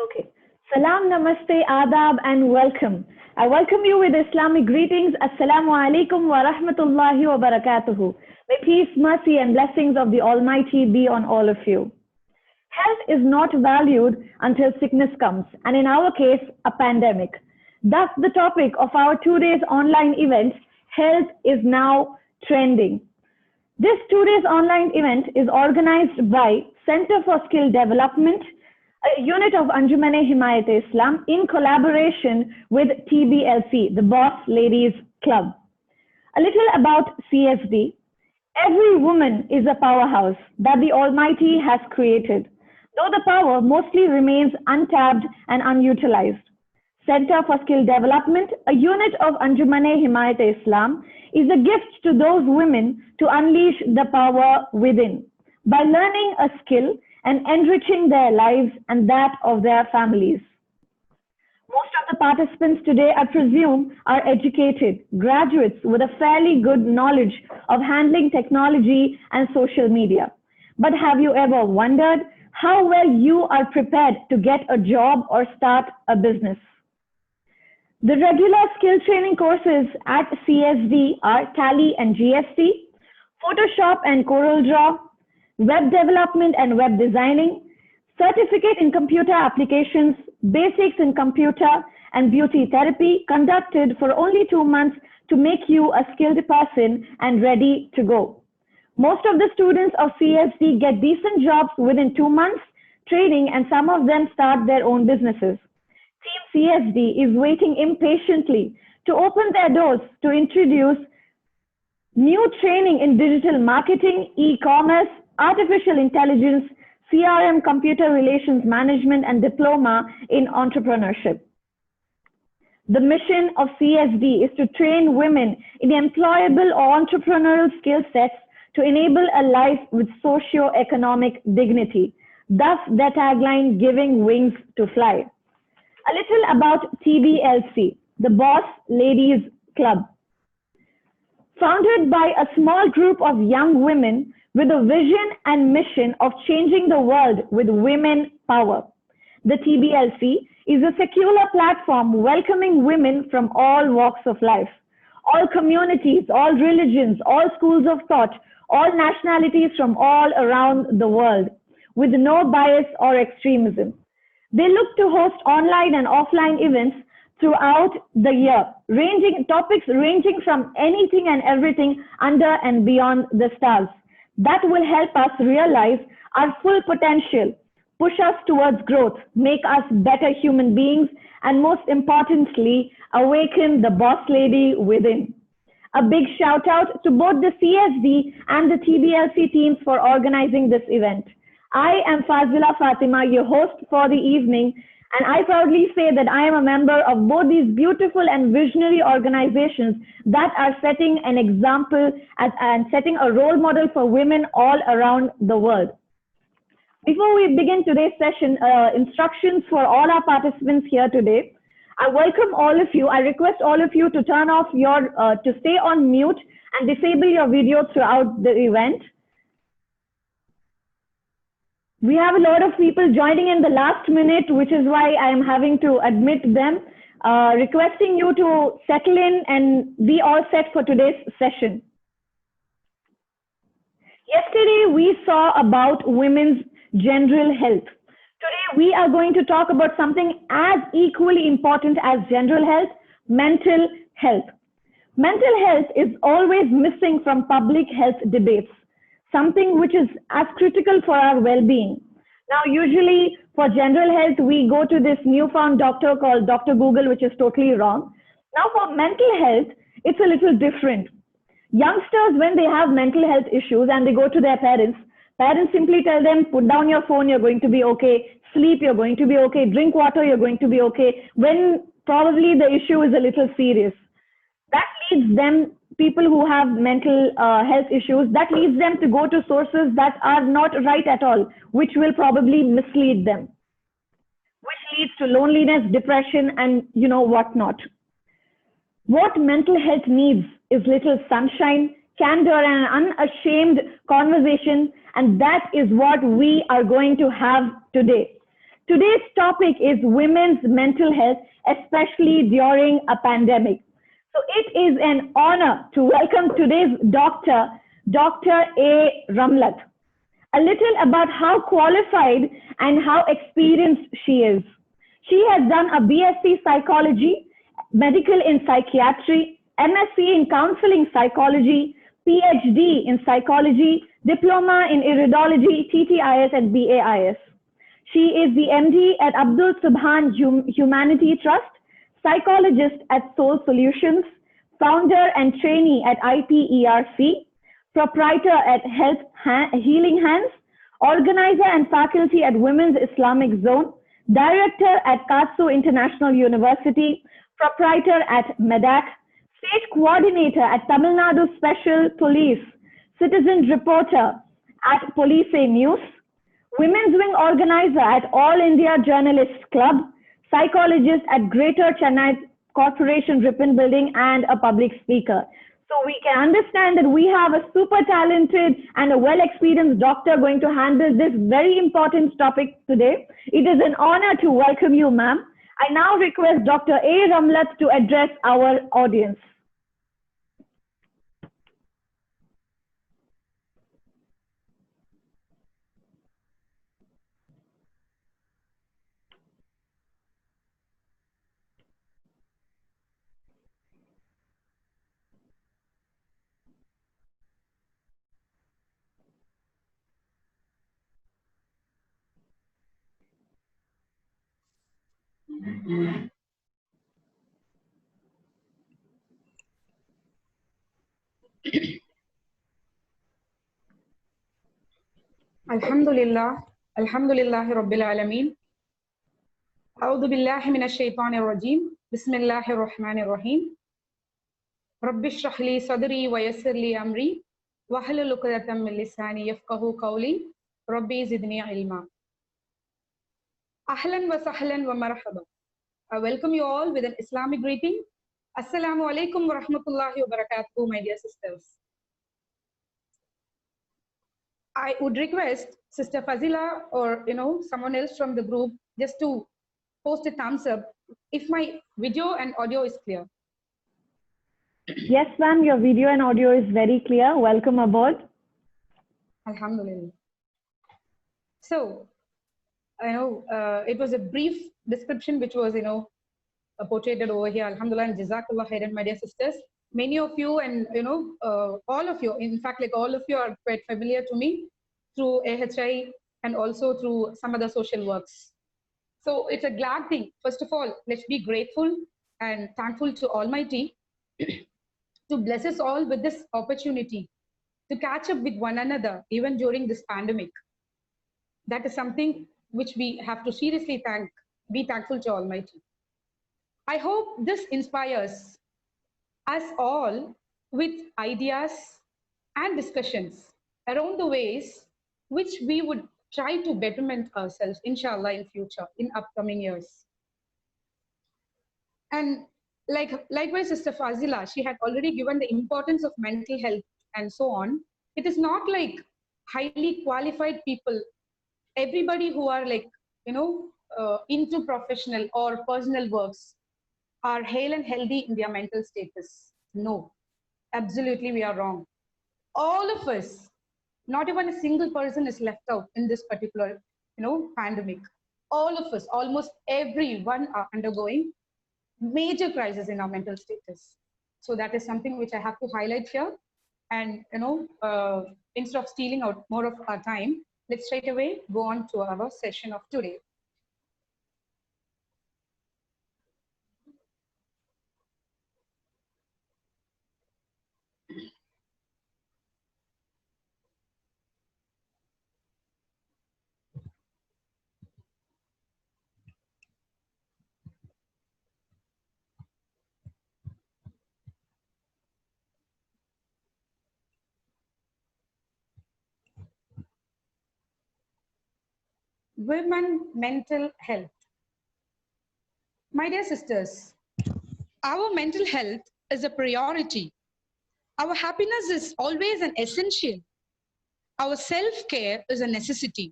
Okay. Salam, namaste, adab, and welcome. I welcome you with Islamic greetings. Assalamu alaikum wa rahmatullahi wa barakatuhu. May peace, mercy, and blessings of the Almighty be on all of you. Health is not valued until sickness comes, and in our case, a pandemic. Thus, the topic of our 2 days online event, Health is Now Trending. This 2 days online event is organized by Center for Skill Development, a unit of Anjuman Himayat-e-Islam in collaboration with TBLC, the Boss Ladies Club. A little about CSD. Every woman is a powerhouse that the Almighty has created, though the power mostly remains untapped and unutilized. Center for Skill Development, a unit of Anjuman Himayat-e-Islam, is a gift to those women to unleash the power within by learning a skill and enriching their lives and that of their families. Most of the participants today, I presume, are educated, graduates with a fairly good knowledge of handling technology and social media. But have you ever wondered how well you are prepared to get a job or start a business? The regular skill training courses at CSD are Tally and GST, Photoshop and CorelDRAW, web development and web designing, certificate in computer applications, basics in computer and beauty therapy, conducted for only 2 months to make you a skilled person and ready to go. Most of the students of CSD get decent jobs within 2 months training, and some of them start their own businesses. Team CSD is waiting impatiently to open their doors to introduce new training in digital marketing, e-commerce, artificial intelligence, CRM, computer relations management, and diploma in entrepreneurship. The mission of CSD is to train women in employable or entrepreneurial skill sets to enable a life with socio-economic dignity. Thus, their tagline, giving wings to fly. A little about TBLC, the Boss Ladies Club. Founded by a small group of young women with a vision and mission of changing the world with women power. The TBLC is a secular platform welcoming women from all walks of life, all communities, all religions, all schools of thought, all nationalities from all around the world, with no bias or extremism. They look to host online and offline events throughout the year, topics ranging from anything and everything under and beyond the stars. That will help us realize our full potential, push us towards growth, make us better human beings, and most importantly, awaken the boss lady within. A big shout out to both the CSD and the TBLC teams for organizing this event. I am Fazila Fatima, your host for the evening, and I proudly say that I am a member of both these beautiful and visionary organizations that are setting an example and setting a role model for women all around the world. Before we begin today's session, instructions for all our participants here today. I welcome all of you. I request all of you to turn off to stay on mute and disable your video throughout the event. We have a lot of people joining in the last minute, which is why I am having to admit them, requesting you to settle in and be all set for today's session. Yesterday, we saw about women's general health. Today, we are going to talk about something as equally important as general health, mental health. Mental health is always missing from public health debates, something which is as critical for our well-being. Now, usually for general health, we go to this newfound doctor called Dr. Google, which is totally wrong. Now, for mental health, it's a little different. Youngsters, when they have mental health issues and they go to their parents, parents simply tell them, put down your phone, you're going to be okay. Sleep, you're going to be okay. Drink water, you're going to be okay. When probably the issue is a little serious. That leads them, people who have mental health issues, that leads them to go to sources that are not right at all, which will probably mislead them, which leads to loneliness, depression, and whatnot. What mental health needs is little sunshine, candor, and an unashamed conversation, and that is what we are going to have today. Today's topic is women's mental health, especially during a pandemic. So it is an honor to welcome today's doctor, Dr. A. Ramlat. A little about how qualified and how experienced she is. She has done a BSc Psychology, Medical in Psychiatry, MSc in Counseling Psychology, PhD in Psychology, Diploma in Iridology, TTIS and BAIS. She is the MD at Abdul Subhan Humanity Trust, psychologist at Soul Solutions, founder and trainee at IPERC, proprietor at Healing Hands, organizer and faculty at Women's Islamic Zone, director at Katsu International University, proprietor at MEDAC, state coordinator at Tamil Nadu Special Police, citizen reporter at Police News, Women's Wing organizer at All India Journalists Club, psychologist at Greater Chennai Corporation Ripon Building, and a public speaker. So we can understand that we have a super talented and a well-experienced doctor going to handle this very important topic today. It is an honor to welcome you, ma'am. I now request Dr. A. Ramlat to address our audience. Alhamdulillah, Alhamdulillahi Rabbil Alameen. A'udhu billahi minash shaitanir rajim. Bismillahir Rahmanir Rahim. Rabbi shrah li sadri wa yassir li amri wahlul 'uqdatam min lisani yafqahu qawli. Rabbi zidni ilma. Ahlan wa sahlan wa marhaba. I welcome you all with an Islamic greeting. Assalamu alaikum wa rahmatullahi wa barakatuh, my dear sisters. I would request Sister Fazila or someone else from the group just to post a thumbs up if my video and audio is clear. Yes, ma'am, your video and audio is very clear. Welcome aboard. Alhamdulillah. So, I know it was a brief description which was, portrayed over here. Alhamdulillah and Jazakallah khairan, my dear sisters. Many of you and, all of you, in fact, like all of you are quite familiar to me through AHI and also through some other social works. So it's a glad thing. First of all, let's be grateful and thankful to Almighty to bless us all with this opportunity to catch up with one another, even during this pandemic. That is something which we have to seriously be thankful to Almighty. I hope this inspires us all with ideas and discussions around the ways which we would try to betterment ourselves, inshallah, in future, in upcoming years. And likewise, Sister Fazila, she had already given the importance of mental health and so on. It is not like highly qualified people, everybody who are into professional or personal works are hale and healthy in their mental status. No, absolutely we are wrong. All of us, not even a single person is left out in this particular, pandemic. All of us, almost everyone are undergoing major crisis in our mental status. So that is something which I have to highlight here. And, instead of stealing out more of our time, let's straight away go on to our session of today. Women mental health. My dear sisters, our mental health is a priority. Our happiness is always an essential. Our self-care is a necessity.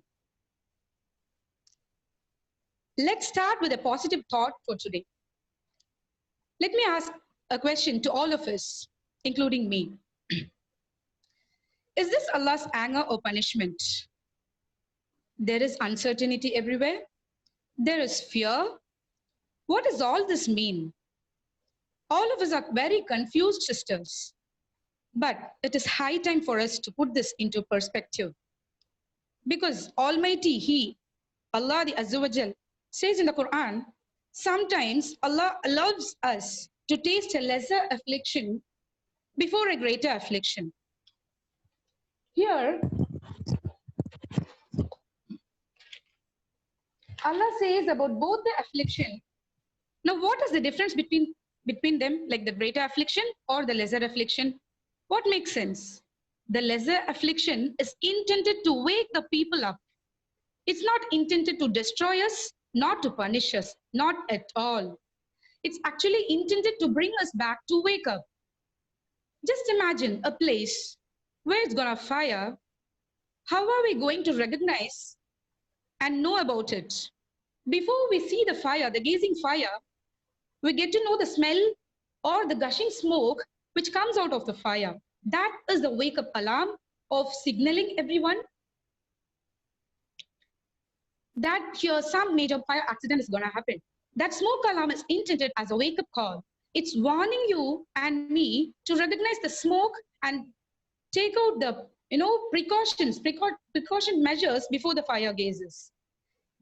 Let's start with a positive thought for today. Let me ask a question to all of us, including me. Is this Allah's anger or punishment? There is uncertainty everywhere. There is fear. What does all this mean? All of us are very confused, sisters. But it is high time for us to put this into perspective. Because Almighty He, Allah the Azza wa Jal, says in the Quran, sometimes Allah allows us to taste a lesser affliction before a greater affliction. Here, Allah says about both the affliction. Now, what is the difference between them, like the greater affliction or the lesser affliction? What makes sense? The lesser affliction is intended to wake the people up. It's not intended to destroy us, not to punish us, not at all. It's actually intended to bring us back to wake up. Just imagine a place where it's gonna fire. How are we going to recognize and know about it? Before we see the fire, the gazing fire, we get to know the smell or the gushing smoke which comes out of the fire. That is the wake-up alarm of signaling everyone that here some major fire accident is going to happen. That smoke alarm is intended as a wake-up call. It's warning you and me to recognize the smoke and take out the precaution measures before the fire gazes.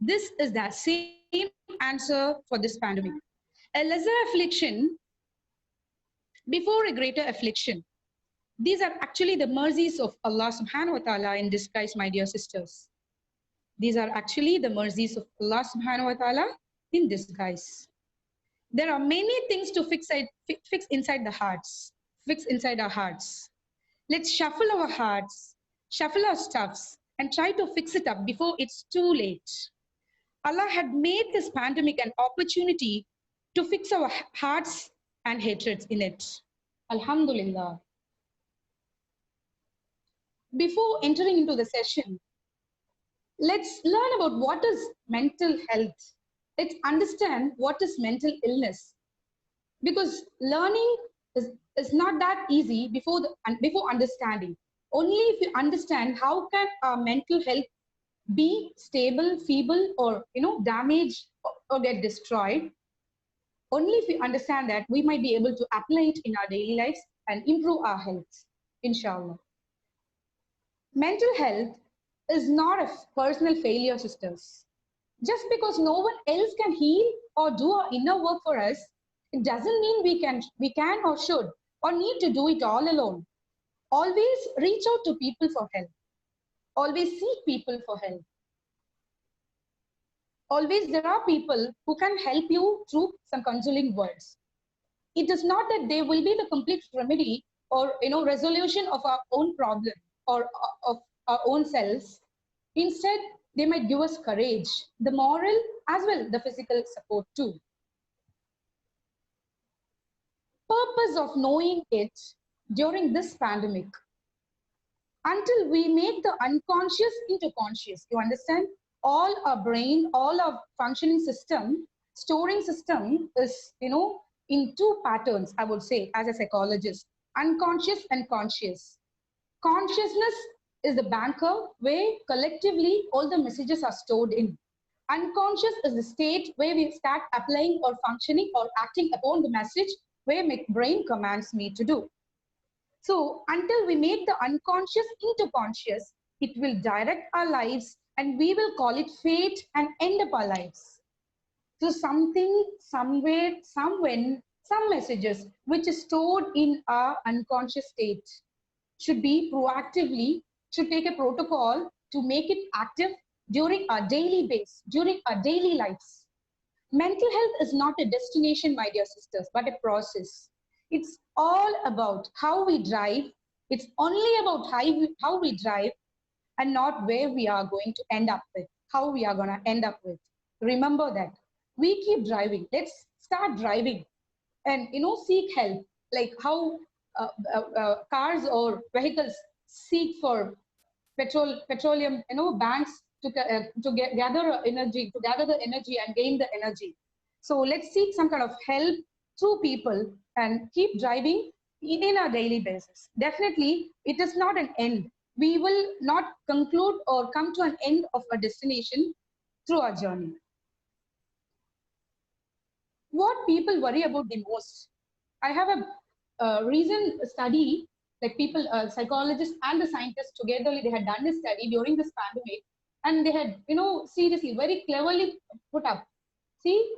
This is the same answer for this pandemic. A lesser affliction before a greater affliction. These are actually the mercies of Allah subhanahu wa ta'ala in disguise, my dear sisters. These are actually the mercies of Allah subhanahu wa ta'ala in disguise. There are many things to fix inside the hearts, fix inside our hearts. Let's shuffle our hearts, shuffle our stuffs, and try to fix it up before it's too late. Allah had made this pandemic an opportunity to fix our hearts and hatreds in it. Alhamdulillah. Before entering into the session, let's learn about what is mental health. Let's understand what is mental illness. Because learning is not that easy before understanding. Only if you understand how can our mental health be stable, feeble, or damaged or get destroyed. Only if we understand that, we might be able to apply it in our daily lives and improve our health, inshallah. Mental health is not a personal failure, sisters. Just because no one else can heal or do our inner work for us, it doesn't mean we can or should or need to do it all alone. Always reach out to people for help. Always seek people for help. Always there are people who can help you through some consoling words. It is not that they will be the complete remedy or resolution of our own problem or of our own selves. Instead, they might give us courage, the moral as well, the physical support too. Purpose of knowing it during this pandemic, until we make the unconscious into conscious. You understand? All our brain, all our functioning system, storing system is, in two patterns, I would say, as a psychologist, unconscious and conscious. Consciousness is the banker where collectively all the messages are stored in. Unconscious is the state where we start applying or functioning or acting upon the message where my brain commands me to do. So until we make the unconscious into conscious, it will direct our lives and we will call it fate and end up our lives. So something, somewhere, somewhen, some messages which is stored in our unconscious state should be proactively, should take a protocol to make it active during our daily base, during our daily lives. Mental health is not a destination, my dear sisters, but a process. It's all about how we drive. It's only about how we drive and not where we are going to end up with, how we are going to end up with. Remember that. We keep driving. Let's start driving and, seek help, like how cars or vehicles seek for petroleum, banks gather energy, to gather the energy and gain the energy. So let's seek some kind of help through people and keep driving in our daily basis. Definitely, it is not an end. We will not conclude or come to an end of a destination through our journey. What people worry about the most? I have a recent study, like people, psychologists and the scientists together, they had done a study during this pandemic, and they had, seriously, very cleverly put up. See,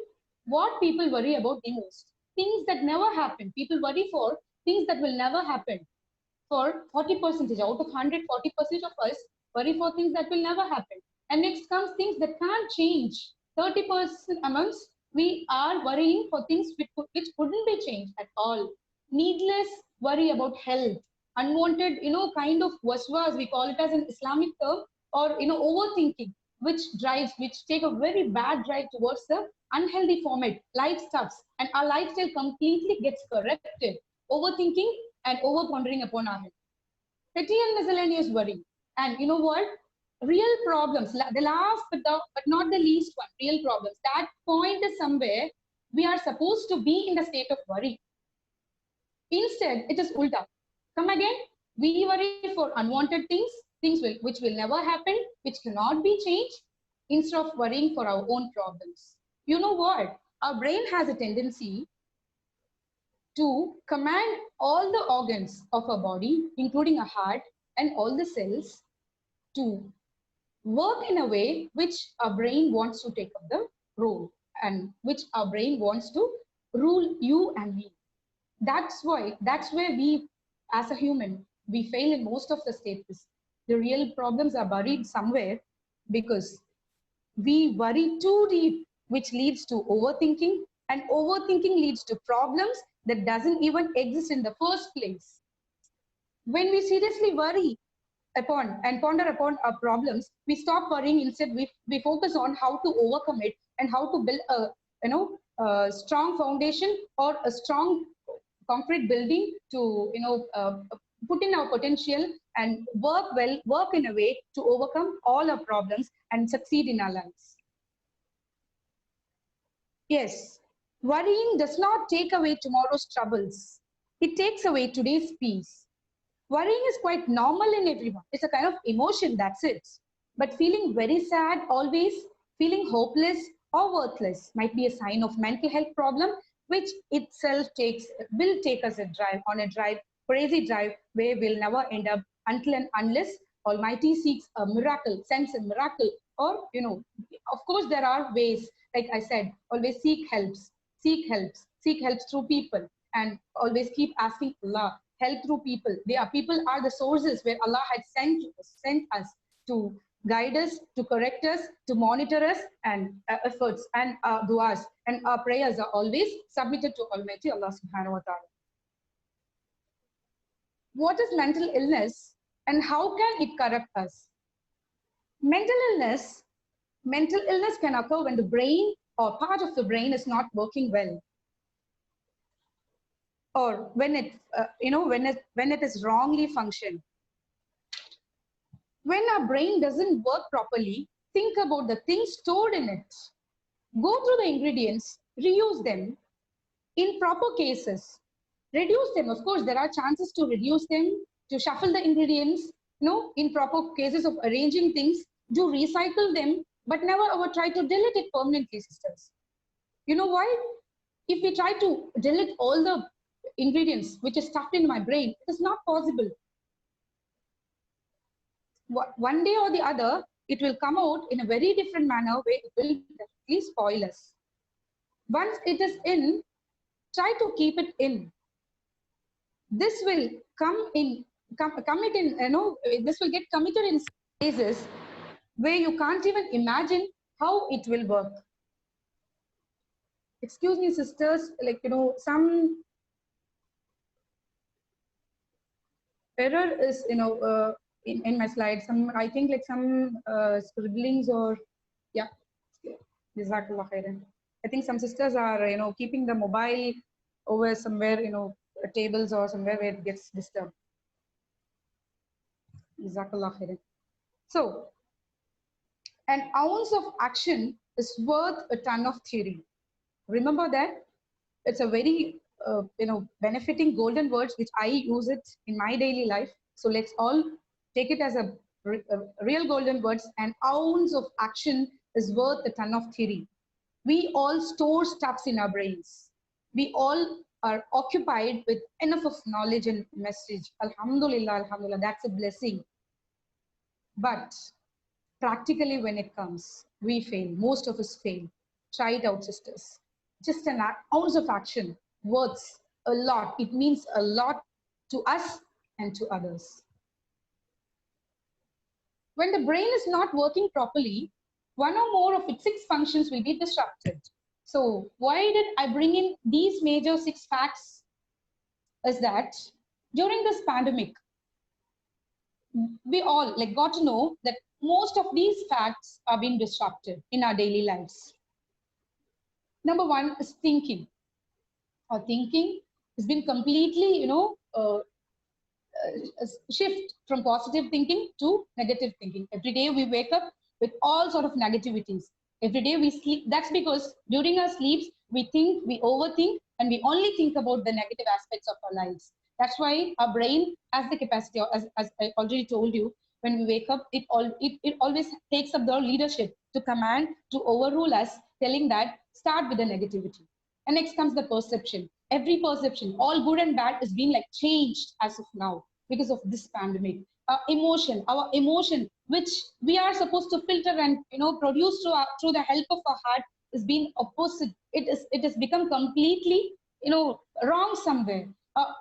what people worry about the most? Things that never happen. People worry for things that will never happen. For 40%, out of 100, 40% of us worry for things that will never happen. And next comes things that can't change. 30% amongst we are worrying for things which couldn't be changed at all. Needless worry about health, unwanted, kind of waswas, we call it as an Islamic term, or overthinking, which take a very bad drive towards the unhealthy format, lifestyles, and our lifestyle completely gets corrupted. Overthinking and over pondering upon our health. Petty and miscellaneous worry. And you know what? Real problems, the last but not the least one, real problems. That point is somewhere we are supposed to be in the state of worry. Instead, it is ulta. Come again, we worry for unwanted things, which will never happen, which cannot be changed, instead of worrying for our own problems. You know what? Our brain has a tendency to command all the organs of our body, including our heart and all the cells, to work in a way which our brain wants to take up the role and which our brain wants to rule you and me. That's where we, as a human, we fail in most of the stages. The real problems are buried somewhere because we worry too deep, which leads to overthinking, and overthinking leads to problems that doesn't even exist in the first place. When we seriously worry upon and ponder upon our problems, we stop worrying. Instead, we focus on how to overcome it and how to build a strong foundation or a strong concrete building to put in our potential and work in a way to overcome all our problems and succeed in our lives. Yes, worrying does not take away tomorrow's troubles. It takes away today's peace. Worrying is quite normal in everyone. It's a kind of emotion, that's it. But feeling very sad always, feeling hopeless or worthless might be a sign of mental health problem, which itself will take us crazy drive, where we'll never end up until and unless Almighty seeks a miracle, sends a miracle, or, of course, there are ways, like I said, always seek helps through people, and always keep asking Allah, help through people. People are the sources where Allah had sent us to guide us, to correct us, to monitor us, and efforts and du'as and our prayers are always submitted to Almighty Allah subhanahu wa ta'ala. What is mental illness and how can it corrupt us? Mental illness can occur when the brain or part of the brain is not working well, or when it is wrongly functioned. When our brain doesn't work properly, think about the things stored in it. Go through the ingredients, reuse them. In proper cases, reduce them. Of course, there are chances to reduce them, to shuffle the ingredients. In proper cases of arranging things, do recycle them, but never ever try to delete it permanently, sisters. You know why? If we try to delete all the ingredients which is stuffed in my brain, it is not possible. One day or the other, it will come out in a very different manner where it will definitely spoil us. Once it is in, try to keep it in. This will this will get committed in places where you can't even imagine how it will work. Excuse me, sisters, some error is, in my slides, I think some scribblings or, yeah, Jazakallah khairan. I think some sisters are, keeping the mobile over somewhere, tables or somewhere where it gets disturbed. Jazakallah khairan. So, An ounce of action is worth a ton of theory. Remember that. It's a very benefiting golden words which I use it in my daily life. So let's all take it as a real golden words. An ounce of action is worth a ton of theory. We all store stuffs in our brains. We all are occupied with enough of knowledge and message. Alhamdulillah, alhamdulillah, that's a blessing. But practically when it comes, we fail. Most of us fail. Try it out, sisters. Just an ounce of action worth a lot. It means a lot to us and to others. When the brain is not working properly, one or more of its 6 functions will be disrupted. So why did I bring in these major 6 facts? Is that during this pandemic, we all got to know that most of these facts are being disrupted in our daily lives. Number 1 is thinking. Our thinking has been completely, shift from positive thinking to negative thinking. Every day we wake up with all sort of negativities. Every day we sleep. That's because during our sleeps, we think, we overthink, and we only think about the negative aspects of our lives. That's why our brain has the capacity, as I already told you, when we wake up, it always takes up the leadership to command, to overrule us, telling that start with the negativity. And next comes the perception. Every perception, all good and bad, is being changed as of now because of this pandemic. Our emotion, which we are supposed to filter and produce through the help of our heart, is being opposite. It has become completely wrong somewhere.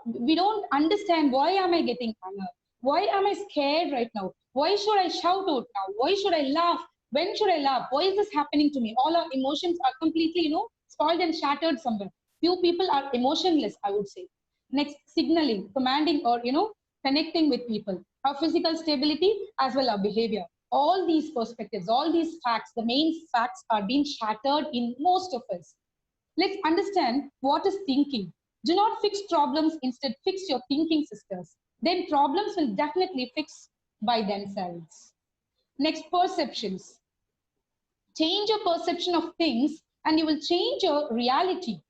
We don't understand, why am I getting anger? Why am I scared right now? Why should I shout out now? Why should I laugh? When should I laugh? Why is this happening to me? All our emotions are completely spoiled and shattered somewhere. Few people are emotionless, I would say. Next, signaling, commanding, or connecting with people. Our physical stability as well our behavior. All these perspectives, all these facts, the main facts are being shattered in most of us. Let's understand what is thinking. Do not fix problems, instead fix your thinking, sisters. Then problems will definitely fix by themselves. Next, perceptions. Change your perception of things and you will change your reality.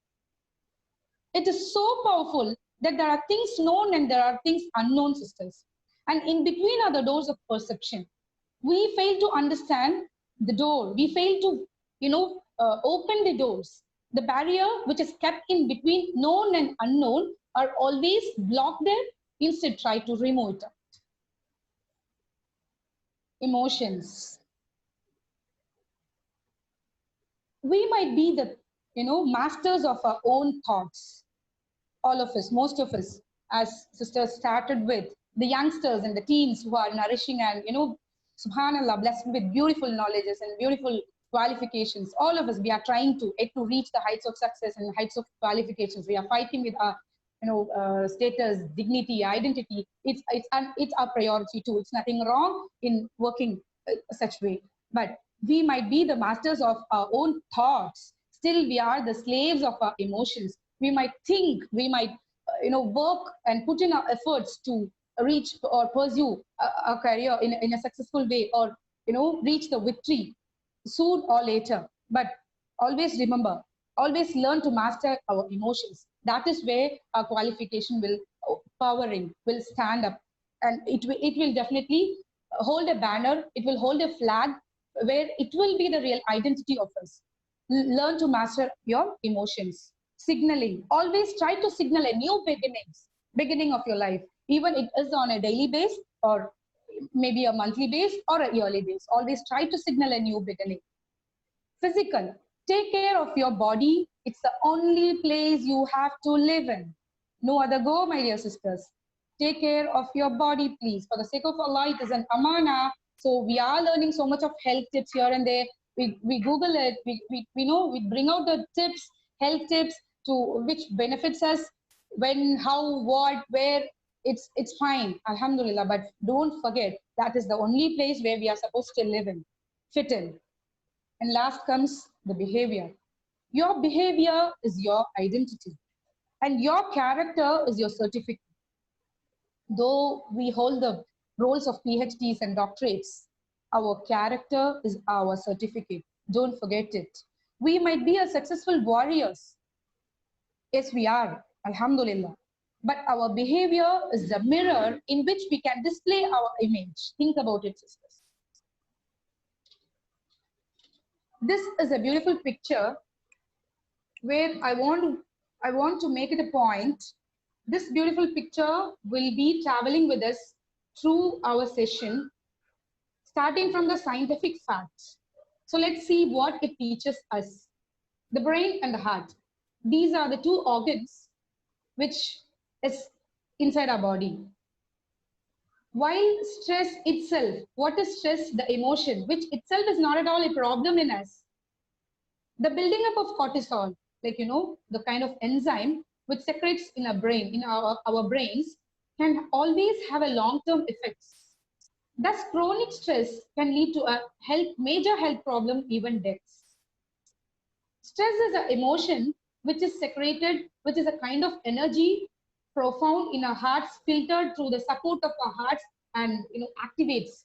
It is so powerful that there are things known and there are things unknown, sisters. And in between are the doors of perception. We fail to understand the door. We fail to, open the doors. The barrier which is kept in between known and unknown are always blocked there. Instead, try to remove it. Emotions. We might be the, masters of our own thoughts. All of us, most of us, as sisters started with, the youngsters and the teens who are nourishing and, subhanallah, blessed with beautiful knowledges and beautiful qualifications. All of us, we are trying to reach the heights of success and heights of qualifications. We are fighting with our, status, dignity, identity. It's our priority too. It's nothing wrong in working such way. But we might be the masters of our own thoughts. Still, we are the slaves of our emotions. We might think, we might, work and put in our efforts to reach or pursue a career in a successful way, or, reach the victory soon or later. But always remember, always learn to master our emotions. That is where our qualification will will stand up, and it will definitely hold a banner. It will hold a flag where it will be the real identity of us. Learn to master your emotions. Signaling. Always try to signal a new beginning of your life. Even it is on a daily base or maybe a monthly base or a yearly base. Always try to signal a new beginning. Physical. Take care of your body. It's the only place you have to live in. No other go, my dear sisters. Take care of your body, please. For the sake of Allah, it is an amana. So we are learning so much of health tips here and there. We Google it. We bring out the tips, health tips, to which benefits us, when, how, what, where. It's fine, alhamdulillah, but don't forget that is the only place where we are supposed to live in, fit in. And last comes the behavior. Your behavior is your identity, and your character is your certificate. Though we hold the roles of PhDs and doctorates, Our character is our certificate. Don't forget it. We might be a successful warriors. Yes, we are. Alhamdulillah. But our behavior is the mirror in which we can display our image. Think about it, sisters. This is a beautiful picture where I want to make it a point. This beautiful picture will be traveling with us through our session, starting from the scientific facts. So let's see what it teaches us. The brain and the heart. These are the two organs which is inside our body. While stress itself, what is stress? The emotion, which itself is not at all a problem in us. The building up of cortisol, like the kind of enzyme which secretes in our brain, in our brains, can always have a long-term effects. Thus, chronic stress can lead to a major health problem, even deaths. Stress is an emotion which is secreted, which is a kind of energy profound in our hearts, filtered through the support of our hearts, and activates.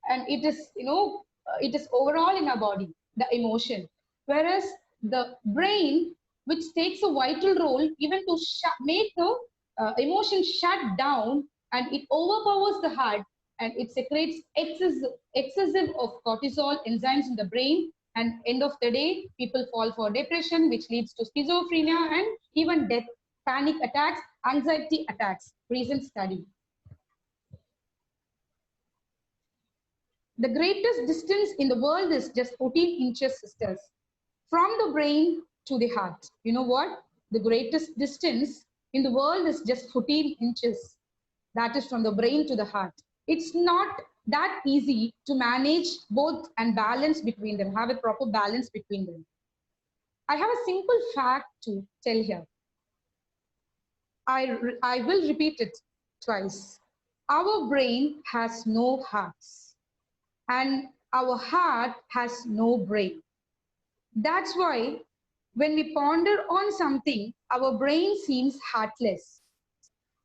And it is it is overall in our body, the emotion. Whereas the brain, which takes a vital role even to make the emotion shut down, and it overpowers the heart, and it secretes excessive of cortisol enzymes in the brain, and end of the day, people fall for depression, which leads to schizophrenia and even death, panic attacks, anxiety attacks. Recent study. The greatest distance in the world is just 14 inches, sisters, from the brain to the heart. You know what? The greatest distance in the world is just 14 inches. That is from the brain to the heart. It's not that easy to manage both and balance between them, have a proper balance between them. I have a simple fact to tell here. I will repeat it twice. Our brain has no hearts, and our heart has no brain. That's why when we ponder on something, our brain seems heartless.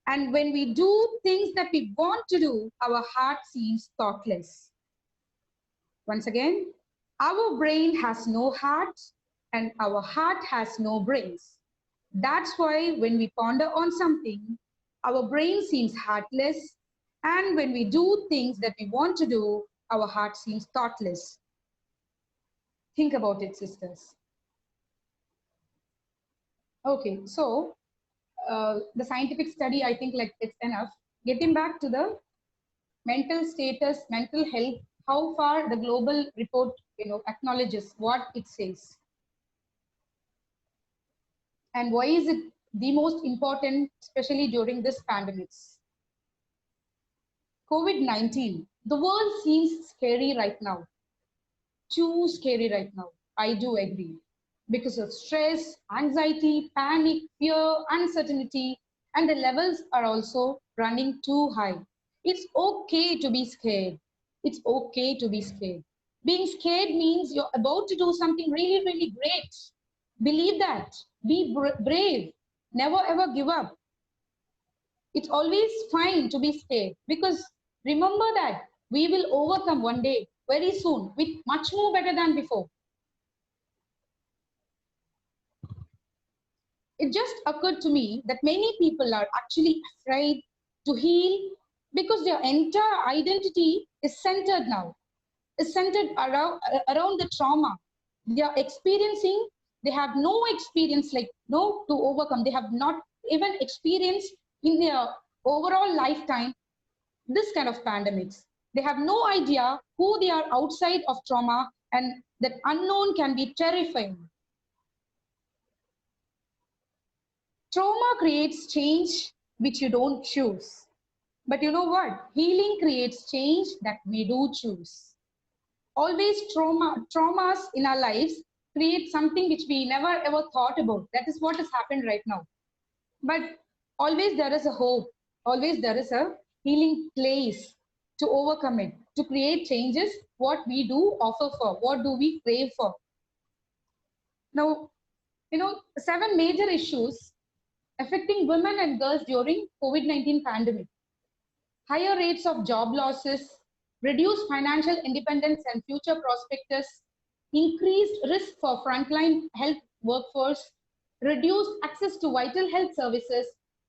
And when we do things that we want to do, our heart seems thoughtless. Once again, our brain has no heart and our heart has no brains. That's why when we ponder on something, our brain seems heartless. And when we do things that we want to do, our heart seems thoughtless. Think about it, sisters. Okay, so the scientific study, I think it's enough. Getting back to the mental status, mental health, how far the global report acknowledges what it says. And why is it the most important, especially during this pandemics? COVID-19, the world seems scary right now. Too scary right now. I do agree. Because of stress, anxiety, panic, fear, uncertainty, and the levels are also running too high. It's okay to be scared. It's okay to be scared. Being scared means you're about to do something really, really great. Believe that. Be brave. Never ever give up. It's always fine to be scared, because remember that we will overcome one day, very soon, with much more better than before. It just occurred to me that many people are actually afraid to heal because their entire identity is centered now, is centered around the trauma they are experiencing. They have no experience to overcome. They have not even experienced in their overall lifetime this kind of pandemics. They have no idea who they are outside of trauma, and that unknown can be terrifying. Trauma creates change which you don't choose. But you know what? Healing creates change that we do choose. Always traumas in our lives create something which we never ever thought about. That is what has happened right now. But always there is a hope. Always there is a healing place to overcome it, to create changes, what we do offer for, what do we crave for. Now, 7 major issues affecting women and girls during COVID-19 pandemic. Higher rates of job losses, reduced financial independence and future prospectus, increased risk for frontline health workforce, reduced access to vital health services,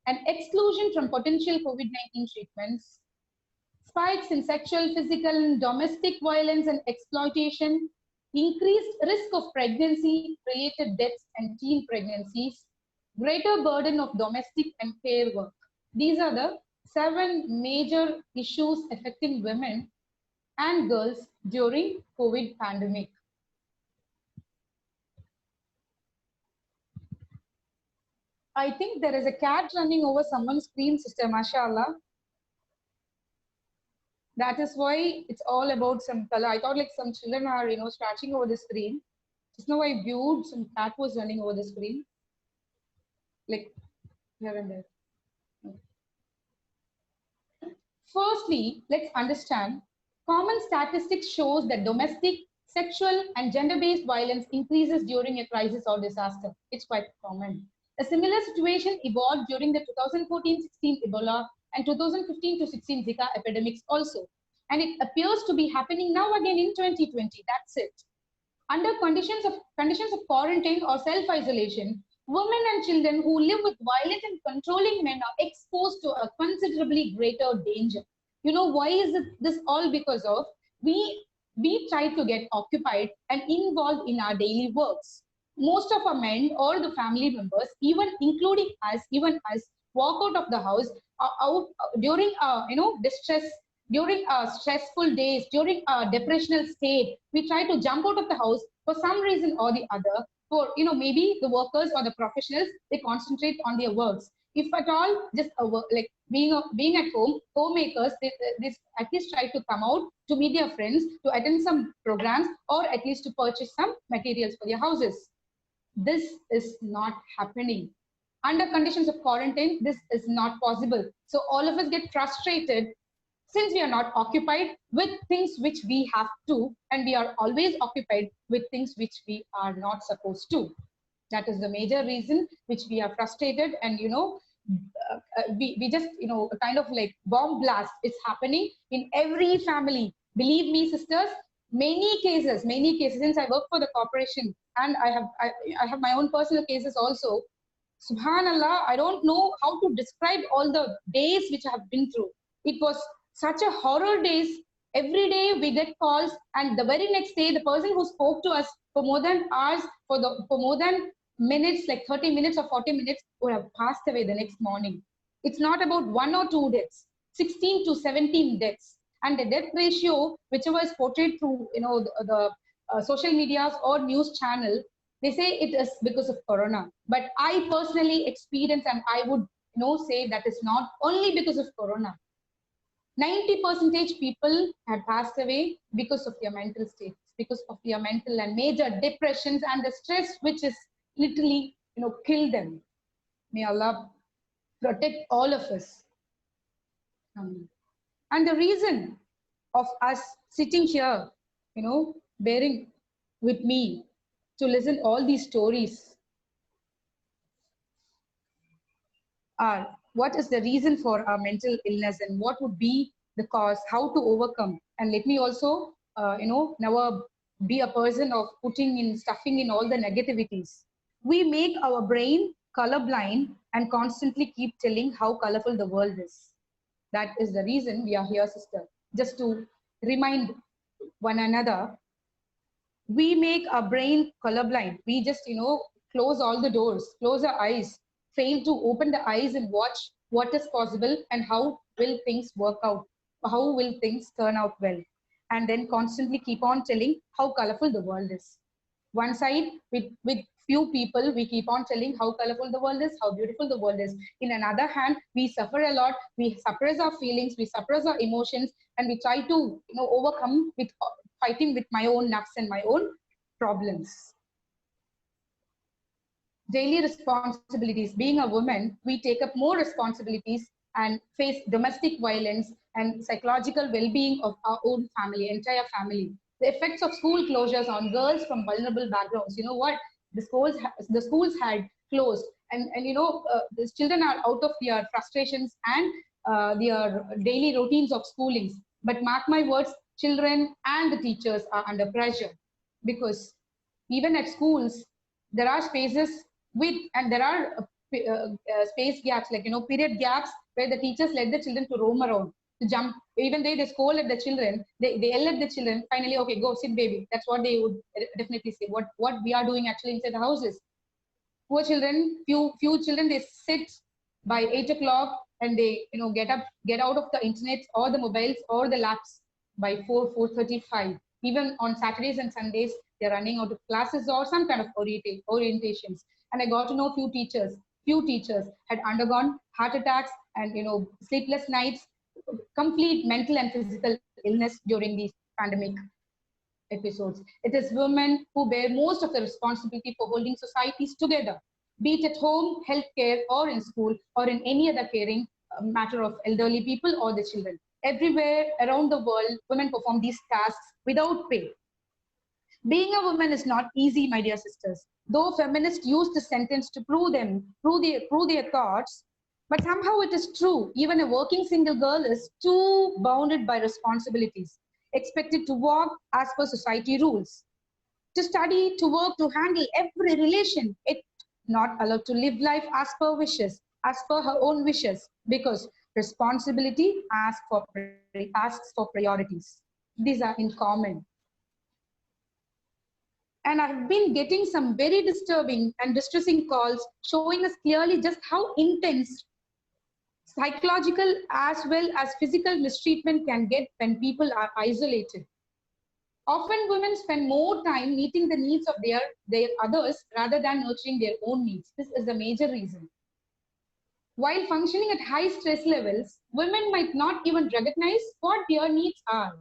and exclusion from potential COVID-19 treatments, spikes in sexual, physical, and domestic violence and exploitation, increased risk of pregnancy-related deaths and teen pregnancies, greater burden of domestic and care work. These are the 7 major issues affecting women and girls during COVID pandemic. I think there is a cat running over someone's screen, Sister Mashallah. That is why it's all about some color. I thought like some children are, scratching over the screen. Just now I viewed some cat was running over the screen. Like here and there. Firstly, let's understand. Common statistics shows that domestic, sexual, and gender-based violence increases during a crisis or disaster. It's quite common. A similar situation evolved during the 2014-16 Ebola and 2015-16 Zika epidemics also. And it appears to be happening now again in 2020. That's it. Under conditions of quarantine or self-isolation, women and children who live with violent and controlling men are exposed to a considerably greater danger. Why is this all? Because of we try to get occupied and involved in our daily works. Most of our men or the family members, even including us, walk out of the house out during distress, during stressful days, during a depressional state. We try to jump out of the house for some reason or the other. For maybe the workers or the professionals, they concentrate on their works. If at all, just like being at home, homemakers, they at least try to come out to meet their friends, to attend some programs, or at least to purchase some materials for their houses. This is not happening. Under conditions of quarantine, this is not possible. So all of us get frustrated since we are not occupied with things which we have to, and we are always occupied with things which we are not supposed to. That is the major reason which we are frustrated, and we just a kind of like bomb blast is happening in every family. Believe me, sisters, many cases. Since I work for the corporation and I have my own personal cases also. Subhanallah, I don't know how to describe all the days which I have been through. It was such a horror days. Every day we get calls, and the very next day, the person who spoke to us for more than hours, for more than minutes, like 30 minutes or 40 minutes, would have passed away the next morning. It's not about 1 or 2 deaths, 16 to 17 deaths. And the death ratio, whichever is portrayed through the social medias or news channel, they say it is because of corona. But I personally experienced, and I would say that is not only because of corona. 90% people had passed away because of their mental states, because of their mental and major depressions and the stress which is literally killed them. May Allah protect all of us. And the reason of us sitting here, bearing with me to listen all these stories are, what is the reason for our mental illness and what would be the cause, how to overcome. And let me also, never be a person of stuffing in all the negativities. We make our brain colorblind and constantly keep telling how colorful the world is. That is the reason we are here, sister. Just to remind one another, we make our brain colorblind. We just, close all the doors, close our eyes, fail to open the eyes and watch what is possible and how will things work out, how will things turn out well, and then constantly keep on telling how colorful the world is. One side, with few people, we keep on telling how colorful the world is, how beautiful the world is. In another hand, we suffer a lot, we suppress our feelings, we suppress our emotions, and we try to overcome with fighting with my own nafs and my own problems. Daily responsibilities. Being a woman, we take up more responsibilities and face domestic violence and psychological well-being of our own family, entire family. The effects of school closures on girls from vulnerable backgrounds. You know what? The schools had closed, and the children are out of their frustrations and their daily routines of schoolings. But mark my words, children and the teachers are under pressure, because even at schools, there are spaces with, and there are space gaps, like, period gaps where the teachers let the children to roam around, to jump. Even they scold at the children, they yell at the children, finally, okay, go sit, baby. That's what they would definitely say. What we are doing actually inside the houses. Poor children, few children, they sit by 8 o'clock and they, get out of the internet or the mobiles or the laps by 4:35. Even on Saturdays and Sundays, they're running out of classes or some kind of orientations. And I got to know few teachers had undergone heart attacks and, sleepless nights, complete mental and physical illness during these pandemic episodes. It is women who bear most of the responsibility for holding societies together, be it at home, healthcare, or in school, or in any other caring matter of elderly people or the children. Everywhere around the world, women perform these tasks without pay. Being a woman is not easy, my dear sisters. Though feminists use the sentence to prove their thoughts, but somehow it is true. Even a working single girl is too bounded by responsibilities, expected to walk as per society rules, to study, to work, to handle every relation. It not allowed to live life as per wishes, as per her own wishes, because responsibility asks for priorities. These are in common. And I've been getting some very disturbing and distressing calls showing us clearly just how intense psychological as well as physical mistreatment can get when people are isolated. Often women spend more time meeting the needs of their others rather than nurturing their own needs. This is the major reason. While functioning at high stress levels, women might not even recognize what their needs are.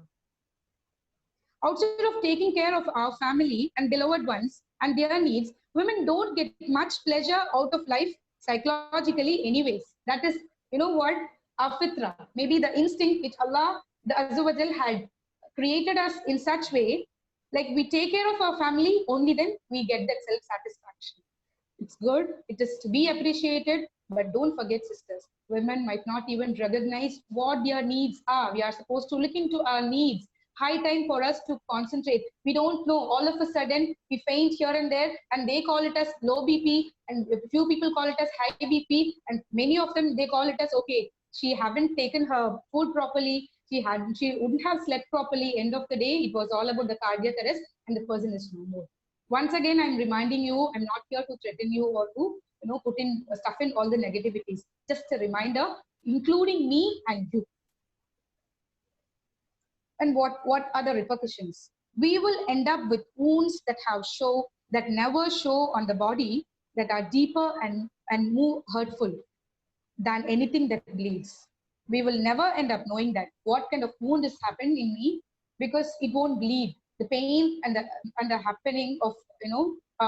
Outside of taking care of our family and beloved ones and their needs, women don't get much pleasure out of life psychologically anyways. That is, what? Our fitra, maybe the instinct which Allah, the Azza wa Jal, had created us in such way, like we take care of our family, only then we get that self-satisfaction. It's good, it is to be appreciated, but don't forget, sisters, women might not even recognize what their needs are. We are supposed to look into our needs. High time for us to concentrate. We don't know, all of a sudden we faint here and there, and they call it as low BP, and a few people call it as high BP, and many of them, they call it as, okay, she haven't taken her food properly, she wouldn't have slept properly. End of the day, it was all about the cardiac arrest, and the person is no more. Once again, I'm reminding you, I'm not here to threaten you or to, put in stuff in all the negativities. Just a reminder, including me and you. And what are the repercussions? We will end up with wounds that never show on the body, that are deeper and more hurtful than anything that bleeds. We will never end up knowing that what kind of wound has happened in me, because it won't bleed. The pain and the happening of,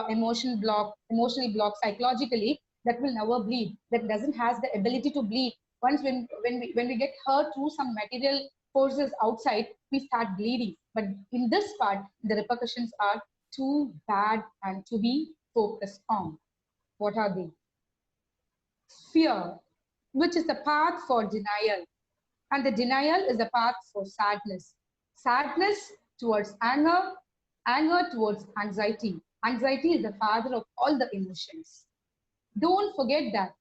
emotionally blocked psychologically, that will never bleed. That doesn't has the ability to bleed. Once when we get hurt through some material forces outside, we start bleeding. But in this part, the repercussions are too bad and to be focused on. What are they? Fear, which is the path for denial. And the denial is the path for sadness. Sadness towards anger, anger towards anxiety. Anxiety is the father of all the emotions. Don't forget that.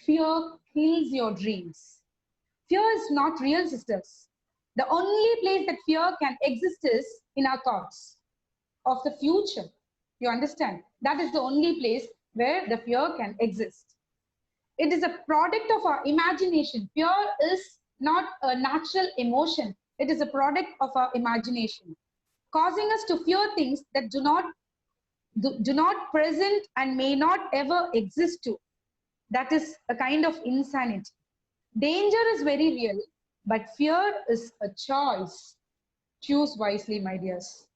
Fear kills your dreams. Fear is not real, sisters. The only place that fear can exist is in our thoughts of the future. You understand? That is the only place where the fear can exist. It is a product of our imagination. Fear is not a natural emotion. It is a product of our imagination, causing us to fear things that do not present and may not ever exist to. That is a kind of insanity. Danger is very real, but fear is a choice. Choose wisely, my dears.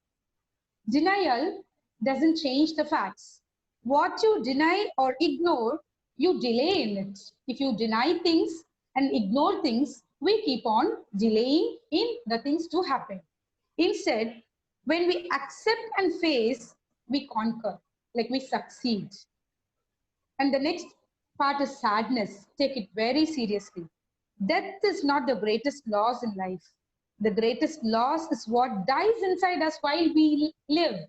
Denial doesn't change the facts. What you deny or ignore, you delay in it. If you deny things and ignore things, we keep on delaying in the things to happen. Instead, when we accept and face, we conquer, like we succeed. And the next part is sadness. Take it very seriously. Death is not the greatest loss in life. The greatest loss is what dies inside us while we live.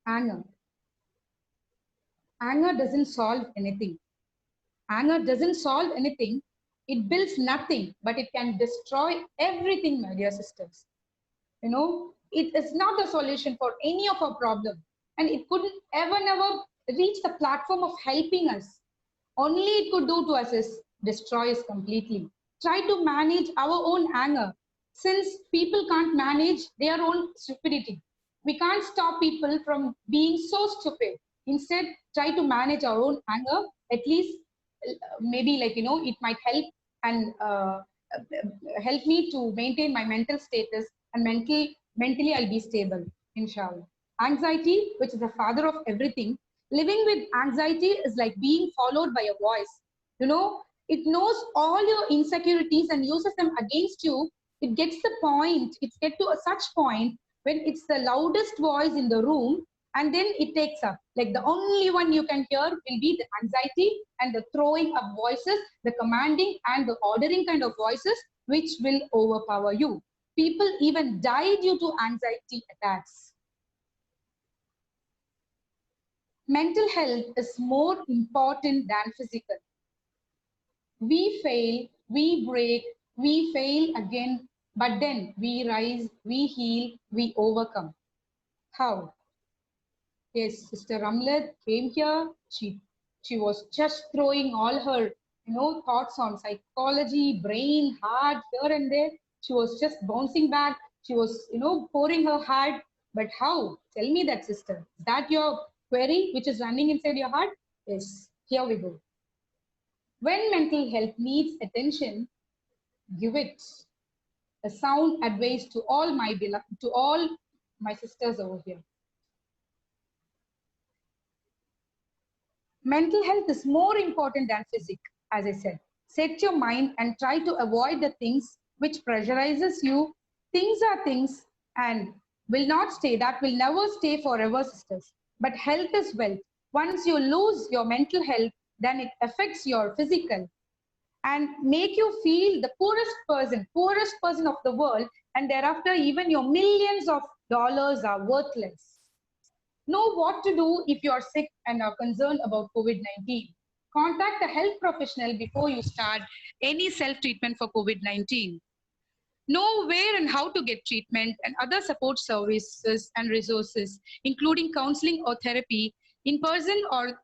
Anger. Anger doesn't solve anything. Anger doesn't solve anything. It builds nothing, but it can destroy everything, my dear sisters. You know, it is not a solution for any of our problems. And it couldn't ever, never reach the platform of helping us. Only it could do to us is destroy us completely. Try to manage our own anger. Since people can't manage their own stupidity, we can't stop people from being so stupid. Instead, try to manage our own anger. At least, maybe like, it might help and help me to maintain my mental status and mentally I'll be stable, inshallah. Anxiety, which is the father of everything, living with anxiety is like being followed by a voice. It knows all your insecurities and uses them against you. It gets the point, it gets to a such point when it's the loudest voice in the room, and then it takes up. Like the only one you can hear will be the anxiety and the throwing up voices, the commanding and the ordering kind of voices, which will overpower you. People even die due to anxiety attacks. Mental health is more important than physical. We fail, we break, we fail again, but then we rise, we heal, we overcome. How? Yes, Sister Ramlat came here. She was just throwing all her thoughts on psychology, brain, heart, here and there. She was just bouncing back. She was pouring her heart. But how? Tell me that, sister. Is that your query which is running inside your heart? Yes. Here we go. When mental health needs attention, give it. A sound advice to all my sisters over here. Mental health is more important than physics, as I said. Set your mind and try to avoid the things which pressurizes you. Things are things and will not stay. That will never stay forever, sisters. But health is wealth. Once you lose your mental health, then it affects your physical and make you feel the poorest person of the world, and thereafter even your millions of dollars are worthless. Know what to do if you are sick and are concerned about COVID-19. Contact a health professional before you start any self-treatment for COVID-19. Know where and how to get treatment and other support services and resources, including counseling or therapy in person or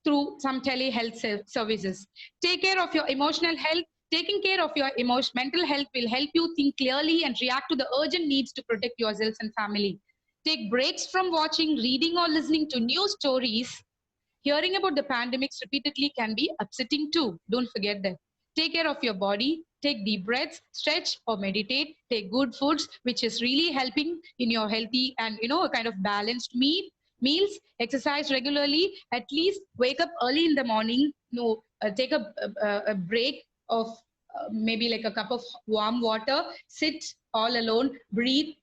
through some telehealth services. Take care of your emotional health. Taking care of your mental health will help you think clearly and react to the urgent needs to protect yourselves and family. Take breaks from watching, reading, or listening to news stories. Hearing about the pandemics repeatedly can be upsetting too. Don't forget that. Take care of your body. Take deep breaths, stretch or meditate. Take good foods, which is really helping in your healthy and a kind of balanced meals. Exercise regularly. At least wake up early in the morning. Take a break of maybe like a cup of warm water. Sit all alone. Breathe.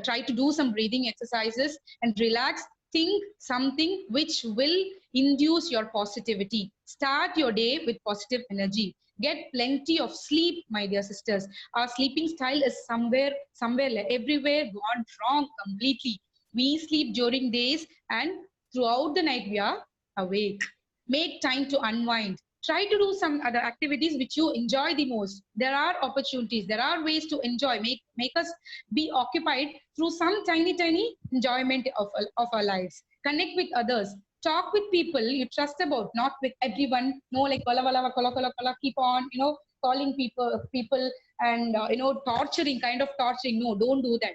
Try to do some breathing exercises and relax. Think something which will induce your positivity. Start your day with positive energy. Get plenty of sleep, my dear sisters. Our sleeping style is somewhere, everywhere gone wrong completely. We sleep during days and throughout the night we are awake. Make time to unwind. Try to do some other activities which you enjoy the most. There are opportunities, there are ways to enjoy, make us be occupied through some tiny enjoyment of our lives. Connect with others. Talk with people you trust about, not with everyone. No, like keep on, calling people and kind of torturing. No, don't do that.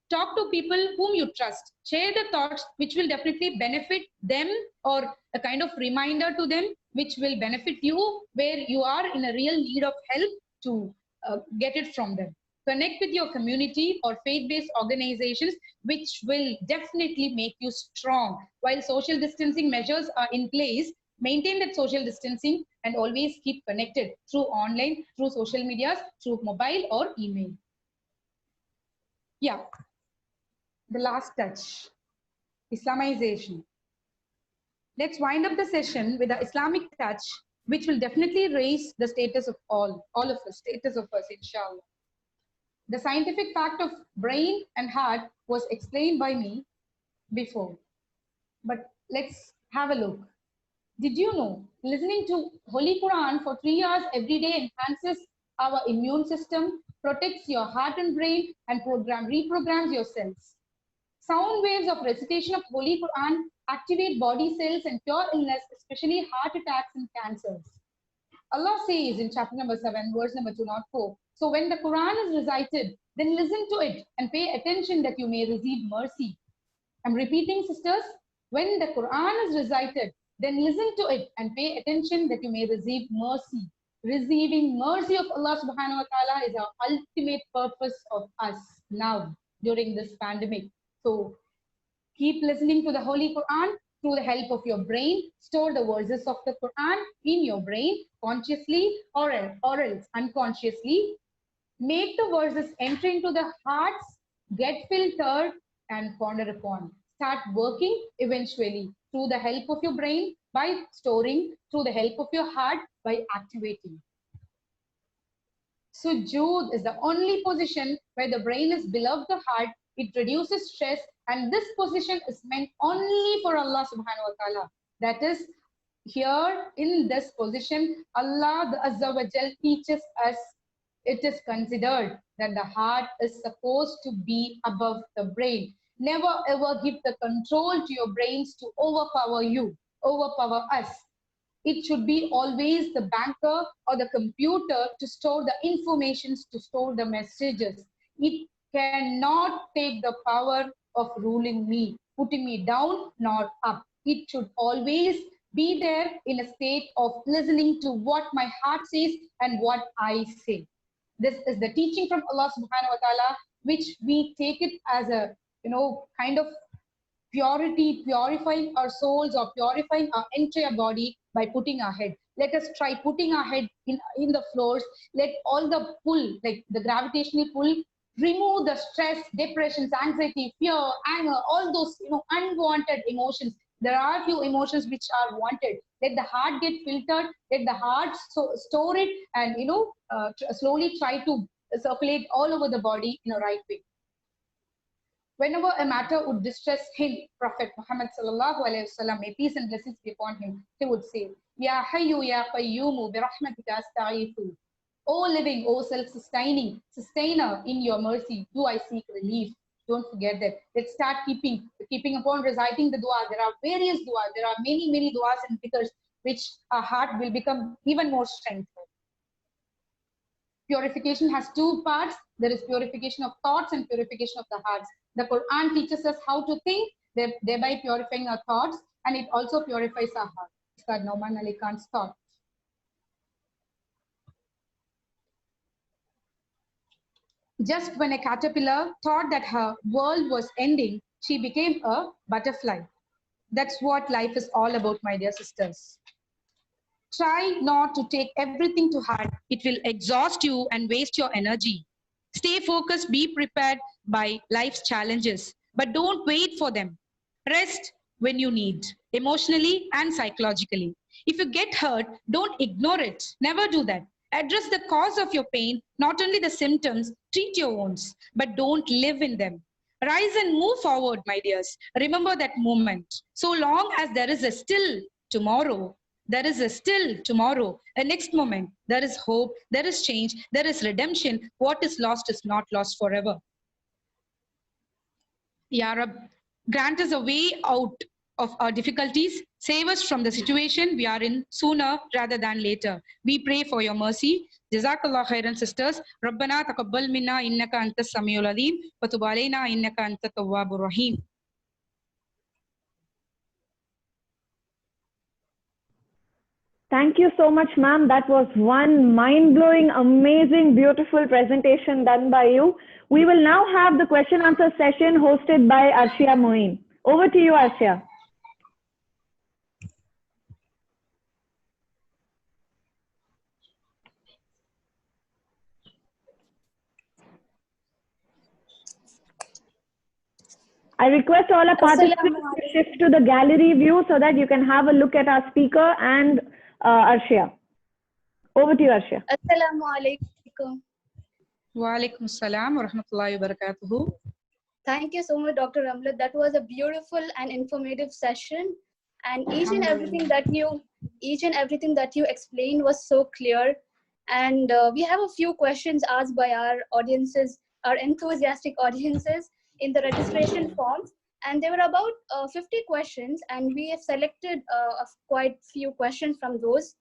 Talk to people whom you trust. Share the thoughts which will definitely benefit them, or a kind of reminder to them which will benefit you where you are in a real need of help to get it from them. Connect with your community or faith-based organizations which will definitely make you strong. While social distancing measures are in place, maintain that social distancing and always keep connected through online, through social medias, through mobile or email. Yeah. The last touch, Islamization. Let's wind up the session with the Islamic touch which will definitely raise the status of all of us, inshallah. The scientific fact of brain and heart was explained by me before, but let's have a look. Did you know listening to Holy Quran for 3 hours every day enhances our immune system, protects your heart and brain, and reprograms your cells? Sound waves of recitation of Holy Quran activate body cells and cure illness, especially heart attacks and cancers. Allah says in chapter number 7, verse number 204, so when the Quran is recited, then listen to it and pay attention that you may receive mercy. I'm repeating, sisters, when the Quran is recited, then listen to it and pay attention that you may receive mercy. Receiving mercy of Allah subhanahu wa ta'ala is our ultimate purpose of us now during this pandemic. So keep listening to the Holy Quran through the help of your brain. Store the verses of the Quran in your brain consciously or else unconsciously. Make the verses enter into the hearts, get filtered and ponder upon. Start working eventually through the help of your brain by storing, through the help of your heart by activating. Sujood is the only position where the brain is below the heart. It reduces stress, and this position is meant only for Allah subhanahu wa ta'ala. That is, here in this position, Allah the Azza wa Jal teaches us it is considered that the heart is supposed to be above the brain. Never ever give the control to your brains to overpower you, overpower us. It should be always the banker or the computer to store the informations, to store the messages. It cannot take the power of ruling me, putting me down nor up. It should always be there in a state of listening to what my heart says and what I say. This is the teaching from Allah subhanahu wa ta'ala, which we take it as a, kind of purity, purifying our souls or purifying our entire body by putting our head. Let us try putting our head in the floors. Let all the pull, like the gravitational pull, remove the stress, depressions, anxiety, fear, anger, all those unwanted emotions. There are few emotions which are wanted. Let the heart get filtered. Let the heart store it, and slowly try to circulate all over the body in a right way. Whenever a matter would distress him, Prophet Muhammad sallallahu alaihi wasallam, may peace and blessings be upon him, he would say, Ya Hayyu Ya Qayyumu bi rahmatika astaghithu. O living, O self-sustaining, sustainer, in your mercy, do I seek relief. Don't forget that. Let's start keeping upon reciting the dua. There are various duas. There are many, many duas and dhikrs which our heart will become even more strengthful. Purification has two parts. There is purification of thoughts and purification of the hearts. The Quran teaches us how to think, thereby purifying our thoughts, and it also purifies our heart. Ustad Nauman Ali Khan's thought. Just when a caterpillar thought that her world was ending, she became a butterfly. That's what life is all about, my dear sisters. Try not to take everything to heart. It will exhaust you and waste your energy. Stay focused, be prepared by life's challenges, but don't wait for them. Rest when you need, emotionally and psychologically. If you get hurt, don't ignore it. Never do that. Address the cause of your pain, not only the symptoms. Treat your wounds, but don't live in them. Rise and move forward, my dears. Remember that moment. So long as there is a still tomorrow, there is a still tomorrow, a next moment, there is hope, there is change, there is redemption. What is lost is not lost forever. Ya Rab, grant us a way out of our difficulties. Save us from the situation we are in sooner rather than later. We pray for your mercy. Jazakallah khairan, sisters. Rabbana taqabbal minna innaka antas samiul alim wa tub alayna innaka antat tawwabur rahim. Thank you so much, ma'am. That was one mind-blowing, amazing, beautiful presentation done by you. We will now have the question answer session hosted by Arshia Moeen. Over to you, Arshia. I request all our participants to shift to the gallery view so that you can have a look at our speaker and Arshia. Over to you, Arshia. Assalamu alaikum. Wa alaikum assalam wa rahmatullahi wa barakatuhu. Thank you so much, Dr. Ramlat. That was a beautiful and informative session. And each and everything that you explained was so clear. And we have a few questions asked by our audiences, our enthusiastic audiences in the registration forms. And there were about 50 questions, and we have selected quite few questions from those.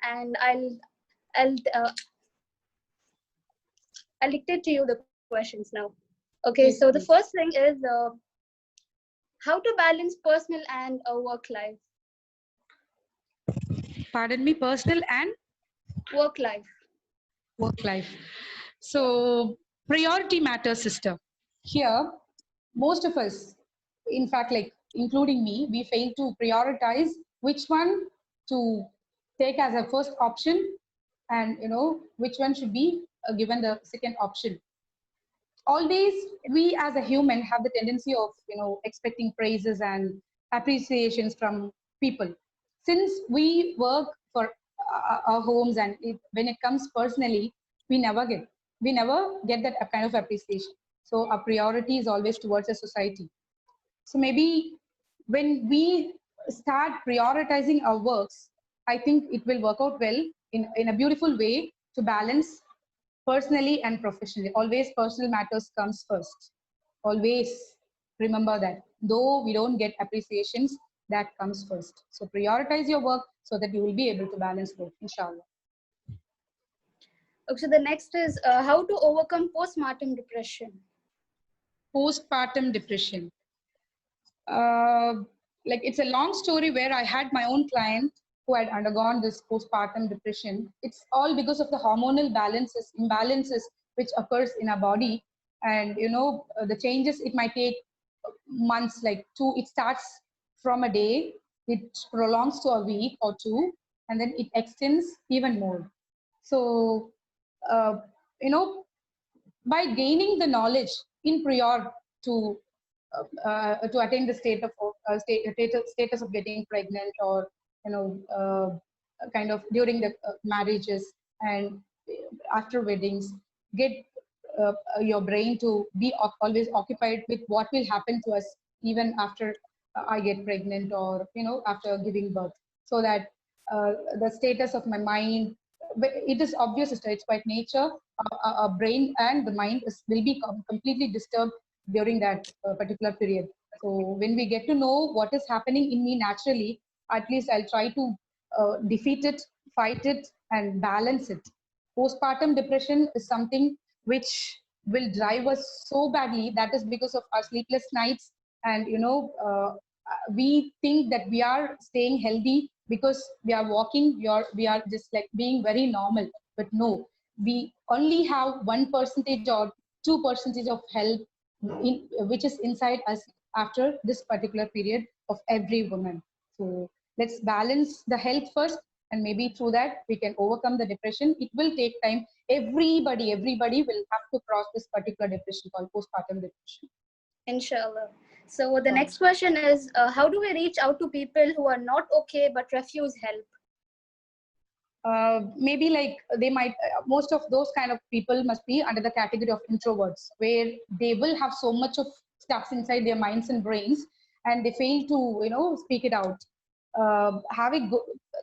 And I'll dictate to you the questions now. Okay, so the first thing is how to balance personal and work life. Pardon me, personal and Work life. work life. So priority matters, sister. Here, most of us, in fact, like including me, we fail to prioritize which one to take as a first option, and which one should be given the second option. Always, we as a human have the tendency of expecting praises and appreciations from people. Since we work for our homes, and when it comes personally, we never get that kind of appreciation. So our priority is always towards a society. So maybe when we start prioritizing our works, I think it will work out well in a beautiful way to balance personally and professionally. Always personal matters comes first. Always remember that. Though we don't get appreciations, that comes first. So prioritize your work so that you will be able to balance both, inshallah. Okay, so the next is how to overcome postpartum depression. Postpartum depression. Like it's a long story where I had my own client who had undergone this postpartum depression. It's all because of the hormonal imbalances which occurs in our body, and the changes. It might take months, like two. It starts from a day, it prolongs to a week or two, and then it extends even more. So by gaining the knowledge in prior to attain the status of getting pregnant, or kind of during the marriages and after weddings, get your brain to be always occupied with what will happen to us even after I get pregnant, or after giving birth, so that the status of my mind, it is obvious, it's by nature, our brain and the mind will be completely disturbed during that particular period. So when we get to know what is happening in me naturally, at least I'll try to defeat it, fight it, and balance it. Postpartum depression is something which will drive us so badly. That is because of our sleepless nights, and we think that we are staying healthy because we are walking, we are just like being very normal. But no, we only have 1% or 2% of health which is inside us after this particular period of every woman. So let's balance the health first, and maybe through that we can overcome the depression. It will take time. Everybody will have to cross this particular depression called postpartum depression. Inshallah. So the next question is, how do we reach out to people who are not okay but refuse help? Maybe like they might, most of those kind of people must be under the category of introverts, where they will have so much of stuff inside their minds and brains, and they fail to speak it out. Have a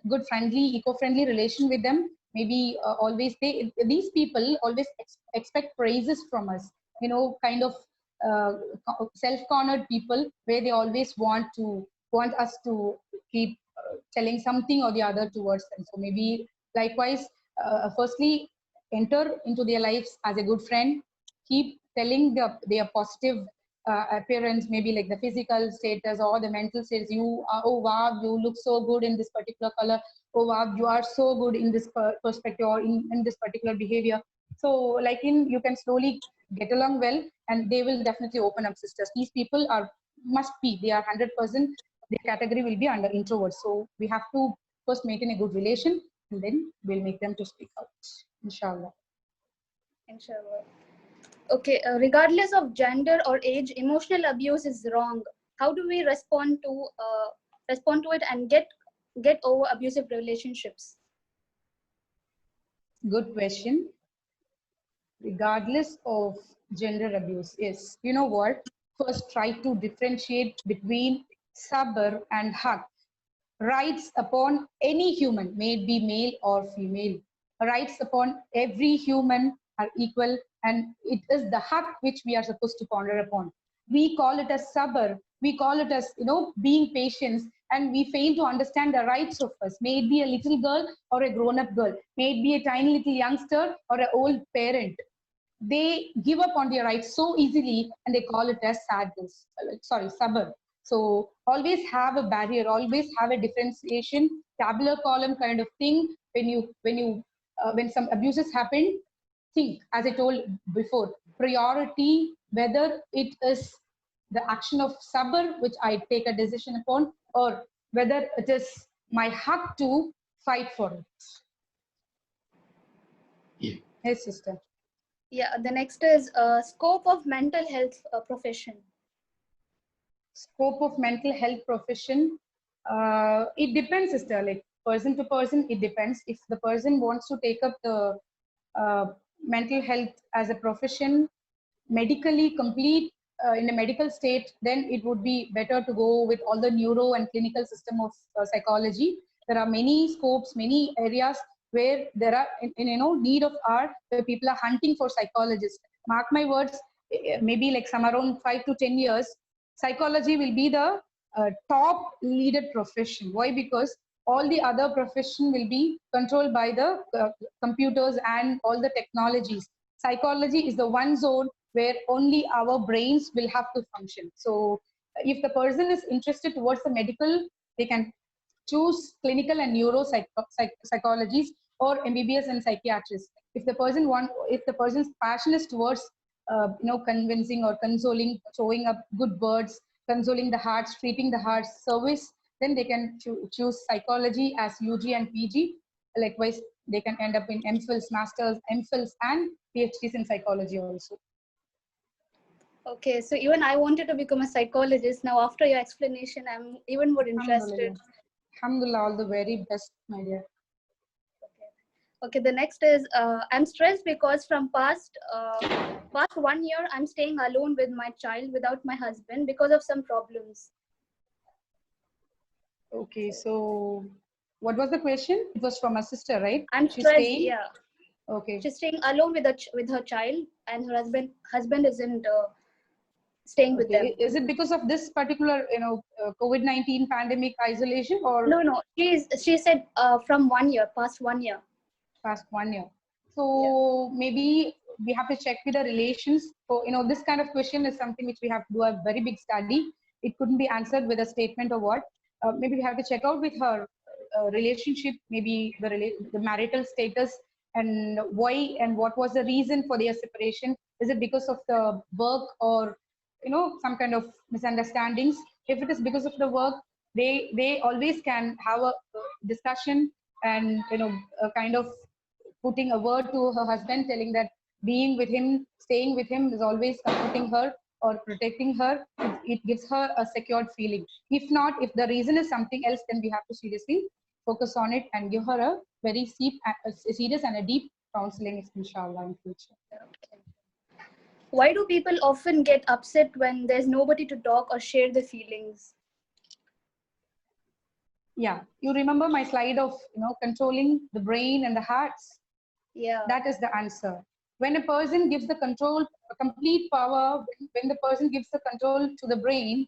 good friendly, eco-friendly relation with them. Maybe always these people always expect praises from us, kind of self-cornered people, where they always want us to keep telling something or the other towards them. So maybe likewise, firstly, enter into their lives as a good friend. Keep telling their positive appearance, maybe like the physical status or the mental status. You are, oh wow, you look so good in this particular color. Oh wow, you are so good in this perspective, or in this particular behavior. So like you can slowly get along well, and they will definitely open up, sisters. These people they are 100%, their category will be under introverts. So we have to first maintain a good relation, and then we'll make them to speak out, inshallah. Inshallah. Okay, regardless of gender or age, emotional abuse is wrong. How do we respond to it and get over abusive relationships? Good question. Regardless of gender abuse, yes. You know what? First, try to differentiate between sabr and haq. Rights upon any human, may it be male or female. Rights upon every human are equal, and it is the haq which we are supposed to ponder upon. We call it as sabr, we call it as, being patient, and we fail to understand the rights of us. May it be a little girl or a grown-up girl, may it be a tiny little youngster or an old parent. They give up on their rights so easily, and they call it as sadness. Sorry, sabr. So always have a barrier, always have a differentiation, tabular column kind of thing. When some abuses happen, think, as I told before, priority, whether it is the action of sabr, which I take a decision upon, or whether it is my haq to fight for it. Yeah. Yes, sister. Yeah, the next is scope of mental health profession. Scope of mental health profession, it depends, sister. Like person to person, it depends. If the person wants to take up the mental health as a profession, medically complete, in a medical state, then it would be better to go with all the neuro and clinical system of psychology. There are many scopes, many areas where there are need of art, where people are hunting for psychologists. Mark my words, maybe like some around 5 to 10 years, psychology will be the top leaded profession. Why? Because all the other profession will be controlled by the computers and all the technologies. Psychology is the one zone where only our brains will have to function. So if the person is interested towards the medical, they can choose clinical and psychologies, or MBBS and psychiatrist. If the person's passion is towards, convincing or consoling, showing up good words, consoling the hearts, treating the hearts, service, then they can choose psychology as UG and PG. Likewise, they can end up in MPhils, Masters, MPhils, and PhDs in psychology also. Okay, so even I wanted to become a psychologist. Now, after your explanation, I'm even more interested. Alhamdulillah, all the very best, my dear. Okay, the next is I'm stressed because from past 1 year, I'm staying alone with my child without my husband because of some problems. Okay, so what was the question? It was from a sister, right? I'm She's stressed, staying? yeah. Okay. She's staying alone with her child, and her husband isn't staying with them. Is it because of this particular, COVID-19 pandemic isolation, or? No. She said from 1 year, past 1 year. Past 1 year. So maybe we have to check with the relations. So, this kind of question is something which we have to do a very big study. It couldn't be answered with a statement or what. Maybe we have to check out with her relationship, maybe the marital status, and why and what was the reason for their separation. Is it because of the work, or some kind of misunderstandings? If it is because of the work, they always can have a discussion, and a kind of putting a word to her husband, telling that being with him, staying with him is always comforting her or protecting her. It gives her a secured feeling. If not, if the reason is something else, then we have to seriously focus on it and give her a very serious and a deep counseling, inshallah, in future. Why do people often get upset when there's nobody to talk or share their feelings? Yeah, you remember my slide of controlling the brain and the hearts? Yeah, that is the answer. When a person gives the control, complete power, when the person gives the control to the brain,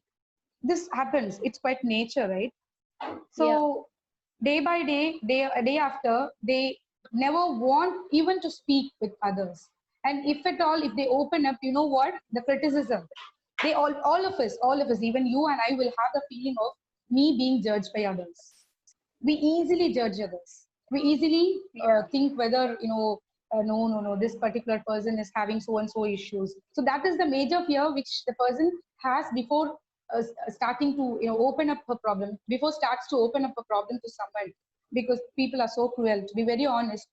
this happens. It's quite nature, right? So day by day, a day after, they never want even to speak with others. And if at all, if they open up, you know what? The criticism. They all of us, even you and I, will have the feeling of me being judged by others. We easily judge others. We easily think whether, no, this particular person is having so and so issues. So that is the major fear which the person has before starting to open up a problem, before starts to open up a problem to someone, because people are so cruel. To be very honest,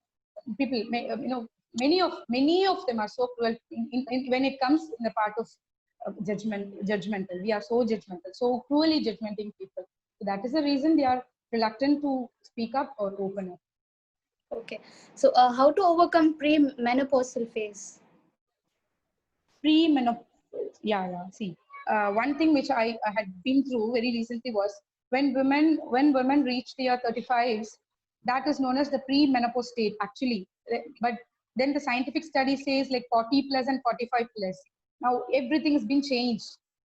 people many of them are so cruel when it comes in the part of judgmental. We are so judgmental, so cruelly judgmenting people. So that is the reason they are reluctant to speak up or open up. Okay. So how to overcome pre-menopausal phase? Pre-menopause, yeah. See, one thing which I had been through very recently was when women reach their 35s, that is known as the pre-menopause state actually. But then the scientific study says like 40 plus and 45 plus. Now everything has been changed.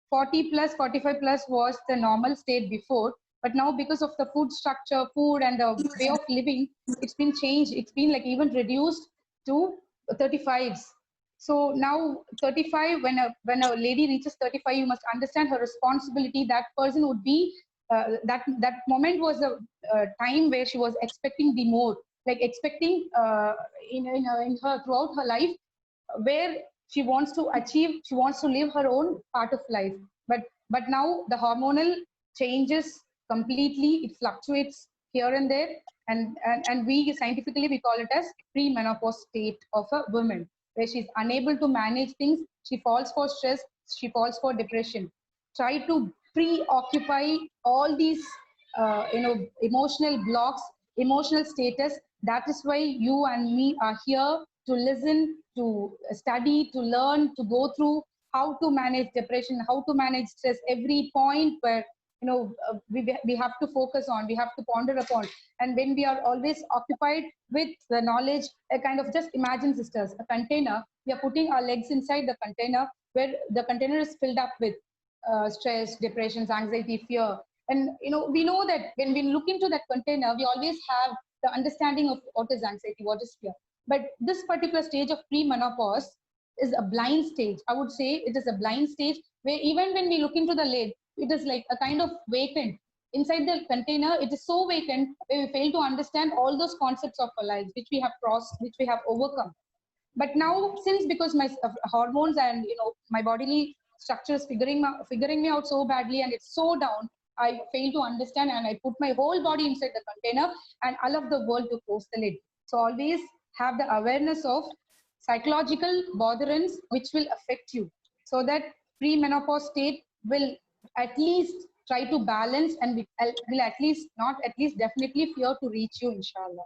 40 plus, 45 plus was the normal state before, but now because of the food structure, food and the way of living, it's been changed. It's been like even reduced to 35s. So now 35, when a lady reaches 35, you must understand her responsibility. That person would be that moment was a time where she was expecting the more, like expecting in her throughout her life, where she wants to achieve, she wants to live her own part of life. But now the hormonal changes completely. It fluctuates here and there, and we scientifically we call it as pre-menopause state of a woman, where she's unable to manage things. She falls for stress, she falls for depression. Try to preoccupy all these emotional blocks, emotional status. That is why you and me are here, to listen, to study, to learn, to go through how to manage depression, how to manage stress, every point where we have to focus on, we have to ponder upon. And when we are always occupied with the knowledge, a kind of, just imagine, sisters, a container, we are putting our legs inside the container, where the container is filled up with stress, depressions, anxiety, fear. And we know that when we look into that container, we always have the understanding of what is anxiety, what is fear. But this particular stage of pre-menopause is a blind stage. I would say it is a blind stage, where even when we look into the lid, it is like a kind of vacant. Inside the container, it is so vacant, where we fail to understand all those concepts of our lives, which we have crossed, which we have overcome. But now, since because my hormones and my bodily structure is figuring me out so badly, and it's so down, I fail to understand, and I put my whole body inside the container and allow the world to close the lid. So always have the awareness of psychological botherance which will affect you, so that pre-menopause state will at least try to balance, and will at least, not at least, definitely fear to reach you, inshallah.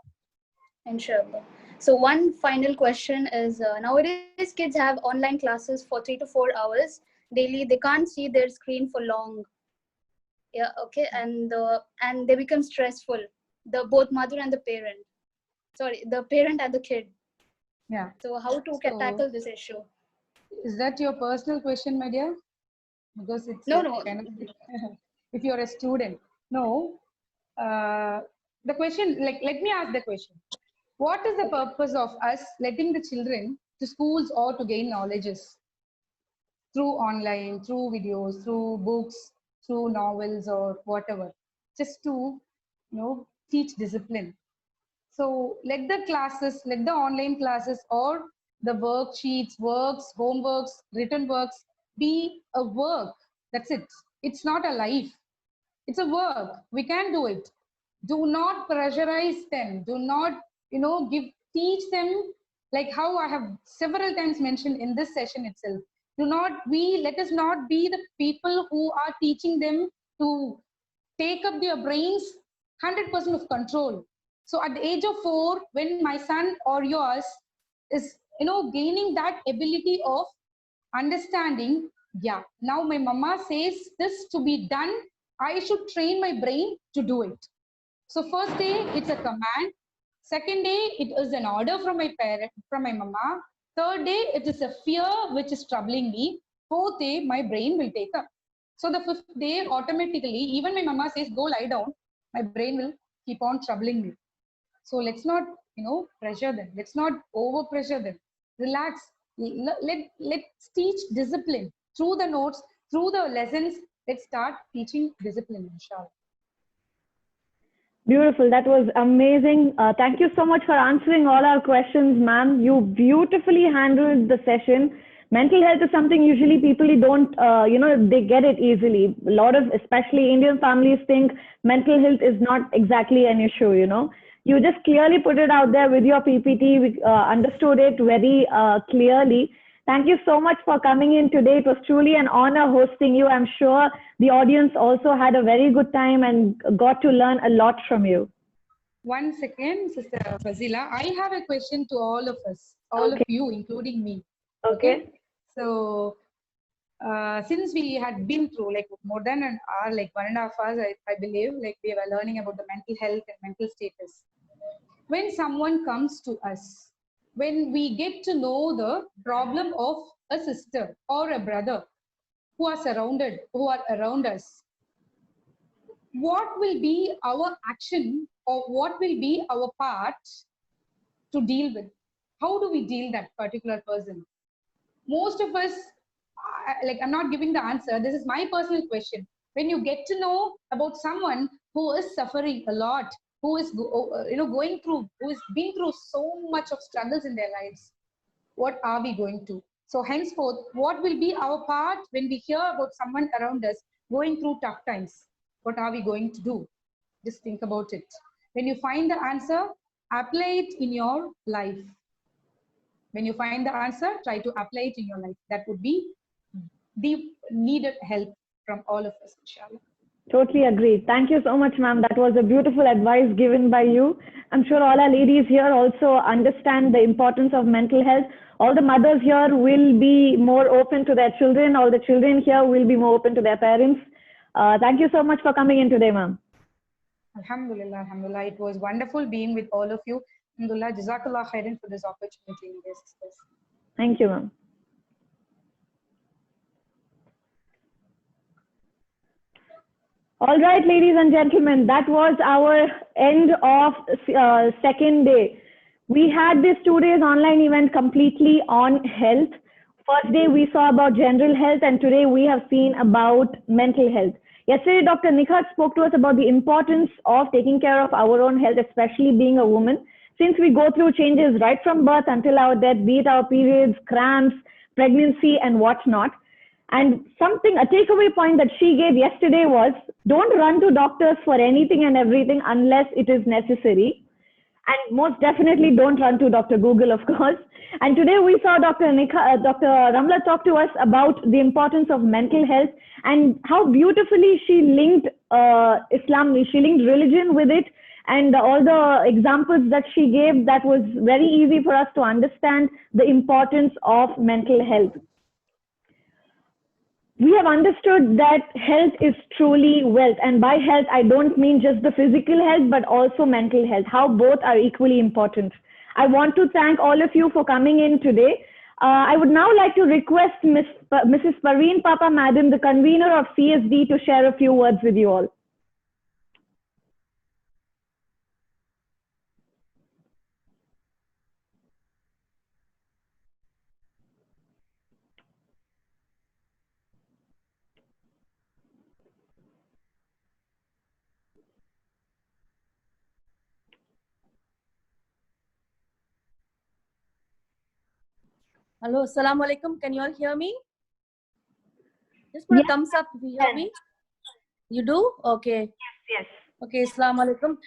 Inshallah. So one final question is, nowadays kids have online classes for 3 to 4 hours daily. They can't see their screen for long. Yeah, okay, and they become stressful. The both mother and the parent. Sorry, the parent and the kid. Yeah. So how to tackle this issue? Is that your personal question, my dear? Because it's No, like no. kind of if you're a student. No. The question, like, let me ask the question. What is the purpose of us letting the children to schools or to gain knowledges through online, through videos, through books, through novels or whatever, just to teach discipline? So let the classes, let the online classes or the worksheets, works, homeworks, written works be a work. That's it. It's not a life. It's a work. We can do it. Do not pressurize them. Do not, teach them, like how I have several times mentioned in this session itself. Let us not be the people who are teaching them to take up their brains 100% of control. So at the age of 4, when my son or yours is gaining that ability of understanding, yeah, now my mama says this to be done, I should train my brain to do it. So first day it's a command, second day it is an order from my parent, from my mama, third day it is a fear which is troubling me, fourth day my brain will take up. So the fifth day, automatically, even my mama says, go lie down, my brain will keep on troubling me. So let's not, pressure them. Let's not over pressure them. Relax. Let's teach discipline through the notes, through the lessons. Let's start teaching discipline, inshallah. Beautiful. That was amazing. Thank you so much for answering all our questions, ma'am. You beautifully handled the session. Mental health is something usually people don't, they get it easily. A lot of, especially Indian families, think mental health is not exactly an issue, You just clearly put it out there with your PPT. We understood it very clearly. Thank you so much for coming in today. It was truly an honor hosting you. I'm sure the audience also had a very good time and got to learn a lot from you. One second, Sister Fazila. I have a question to all of us, all of Okay. you, including me. Okay. So, since we had been through like more than an hour, like 1.5 hours, I believe, like we were learning about the mental health and mental status. When someone comes to us, when we get to know the problem of a sister or a brother who are around us, what will be our action or what will be our part to deal with? How do we deal that particular person? Most of us, like I'm not giving the answer. This is my personal question. When you get to know about someone who is suffering a lot, who is going through, who has been through so much of struggles in their lives, what are we going to? So henceforth, what will be our part when we hear about someone around us going through tough times? What are we going to do? Just think about it. When you find the answer, apply it in your life. When you find the answer, try to apply it in your life. That would be the needed help from all of us, inshallah. Totally agree. Thank you so much, ma'am. That was a beautiful advice given by you. I'm sure all our ladies here also understand the importance of mental health. All the mothers here will be more open to their children. All the children here will be more open to their parents. Thank you so much for coming in today, ma'am. Alhamdulillah, alhamdulillah. It was wonderful being with all of you. Alhamdulillah, Jazakallah khairan for this opportunity. Yes, yes. Thank you, ma'am. All right, ladies and gentlemen, that was our end of second day. We had this 2 days online event completely on health. First day we saw about general health, and today we have seen about mental health. Yesterday, Dr. Nikhat spoke to us about the importance of taking care of our own health, especially being a woman. Since we go through changes right from birth until our death, be it our periods, cramps, pregnancy, and whatnot. And a takeaway point that she gave yesterday was, don't run to doctors for anything and everything unless it is necessary. And most definitely don't run to Dr. Google, of course. And today we saw Dr. Ramla talk to us about the importance of mental health and how beautifully she linked Islam, she linked religion with it, and all the examples that she gave, that was very easy for us to understand the importance of mental health. We have understood that health is truly wealth. And by health, I don't mean just the physical health, but also mental health, how both are equally important. I want to thank all of you for coming in today. I would now like to request Mrs. Parveen Papa Madam, the convener of CSD, to share a few words with you all. Hello, assalamu alaikum. Can you all hear me? Just put a thumbs up if you hear me. You do? Okay. Yes. Okay, assalamu alaikum.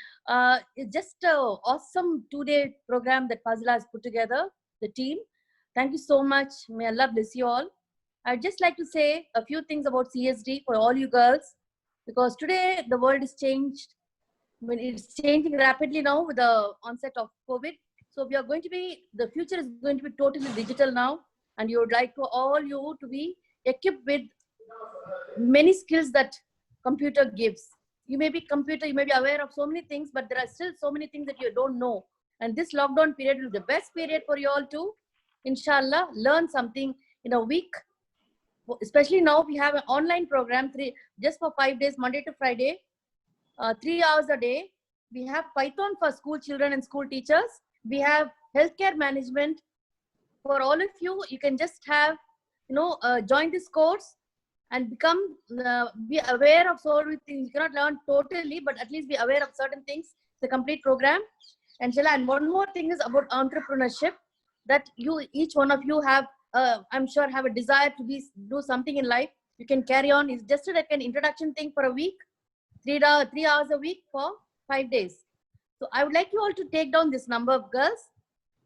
It's just an awesome 2-day program that Fazila has put together, the team. Thank you so much. May Allah bless you all. I'd just like to say a few things about CSD for all you girls, because today the world is changed. When it's changing rapidly now with the onset of COVID. So we are going to be, the future is going to be totally digital now, and you would like to all you to be equipped with many skills that computer gives. You may be aware of so many things, but there are still so many things that you don't know. And this lockdown period will be the best period for you all to, inshallah, learn something in a week. Especially now we have an online program just for 5 days, Monday to Friday, 3 hours a day. We have Python for school children and school teachers. We have healthcare management for all of you. You can just have, join this course and become, be aware of so many things. You cannot learn totally, but at least be aware of certain things. It's a complete program. And one more thing is about entrepreneurship, that each one of you have, I'm sure, have a desire to do something in life. You can carry on. It's just like an introduction thing for a week, 3 hours a week for 5 days. So I would like you all to take down this number of girls,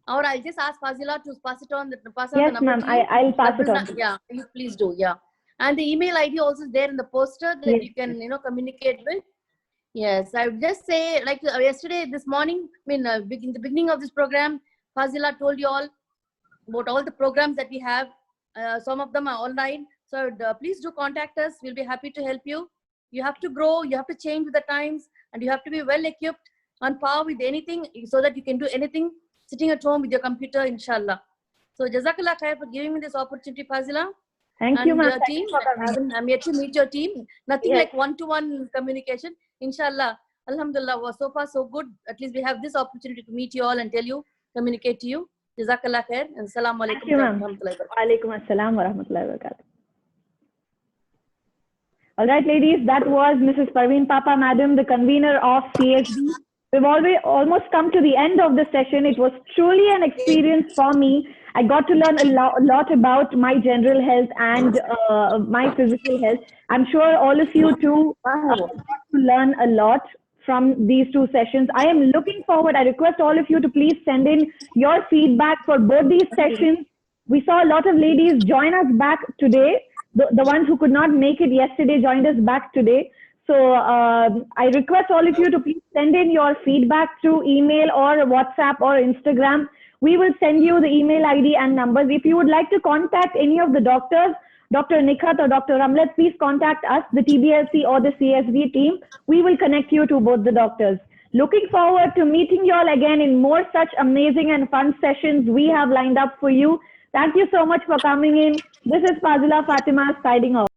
or I'll just ask Fazila to pass on the number. Yes, ma'am. I'll pass it on. Yeah, you please do. Yeah, and the email ID also is there in the poster that you can communicate with. Yes, I would just say, like yesterday, this morning, in the beginning of this program, Fazila told you all about all the programs that we have. Some of them are online. So please do contact us. We'll be happy to help you. You have to grow, you have to change with the times, and you have to be well equipped, on par with anything, so that you can do anything sitting at home with your computer, inshallah. So Jazakallah khair for giving me this opportunity, Fazila. Thank And you, ma'am. your Thank team, you for coming. I'm yet to meet your team. Nothing Yes. like one-to-one communication. Inshallah, Alhamdulillah, was so far so good. At least we have this opportunity to meet you all and tell you, communicate to you. Jazakallah khair and Assalamu Thank alaikum you, wa ma'am. rahmatullahi wa barakatuh. Walaikum assalam wa rahmatullahi wa barakatuh. All right, ladies, that was Mrs. Parveen Papa, Madam, the convener of CSD. We've almost come to the end of the session. It was truly an experience for me. I got to learn a lot about my general health and my physical health. I'm sure all of you too got to learn a lot from these two sessions. I am looking forward. I request all of you to please send in your feedback for both these sessions. We saw a lot of ladies join us back today. The ones who could not make it yesterday joined us back today. So I request all of you to please send in your feedback through email or WhatsApp or Instagram. We will send you the email ID and numbers. If you would like to contact any of the doctors, Dr. Nikhat or Dr. Ramlat, please contact us, the TBLC or the CSV team. We will connect you to both the doctors. Looking forward to meeting you all again in more such amazing and fun sessions we have lined up for you. Thank you so much for coming in. This is Fazila Fatima signing off.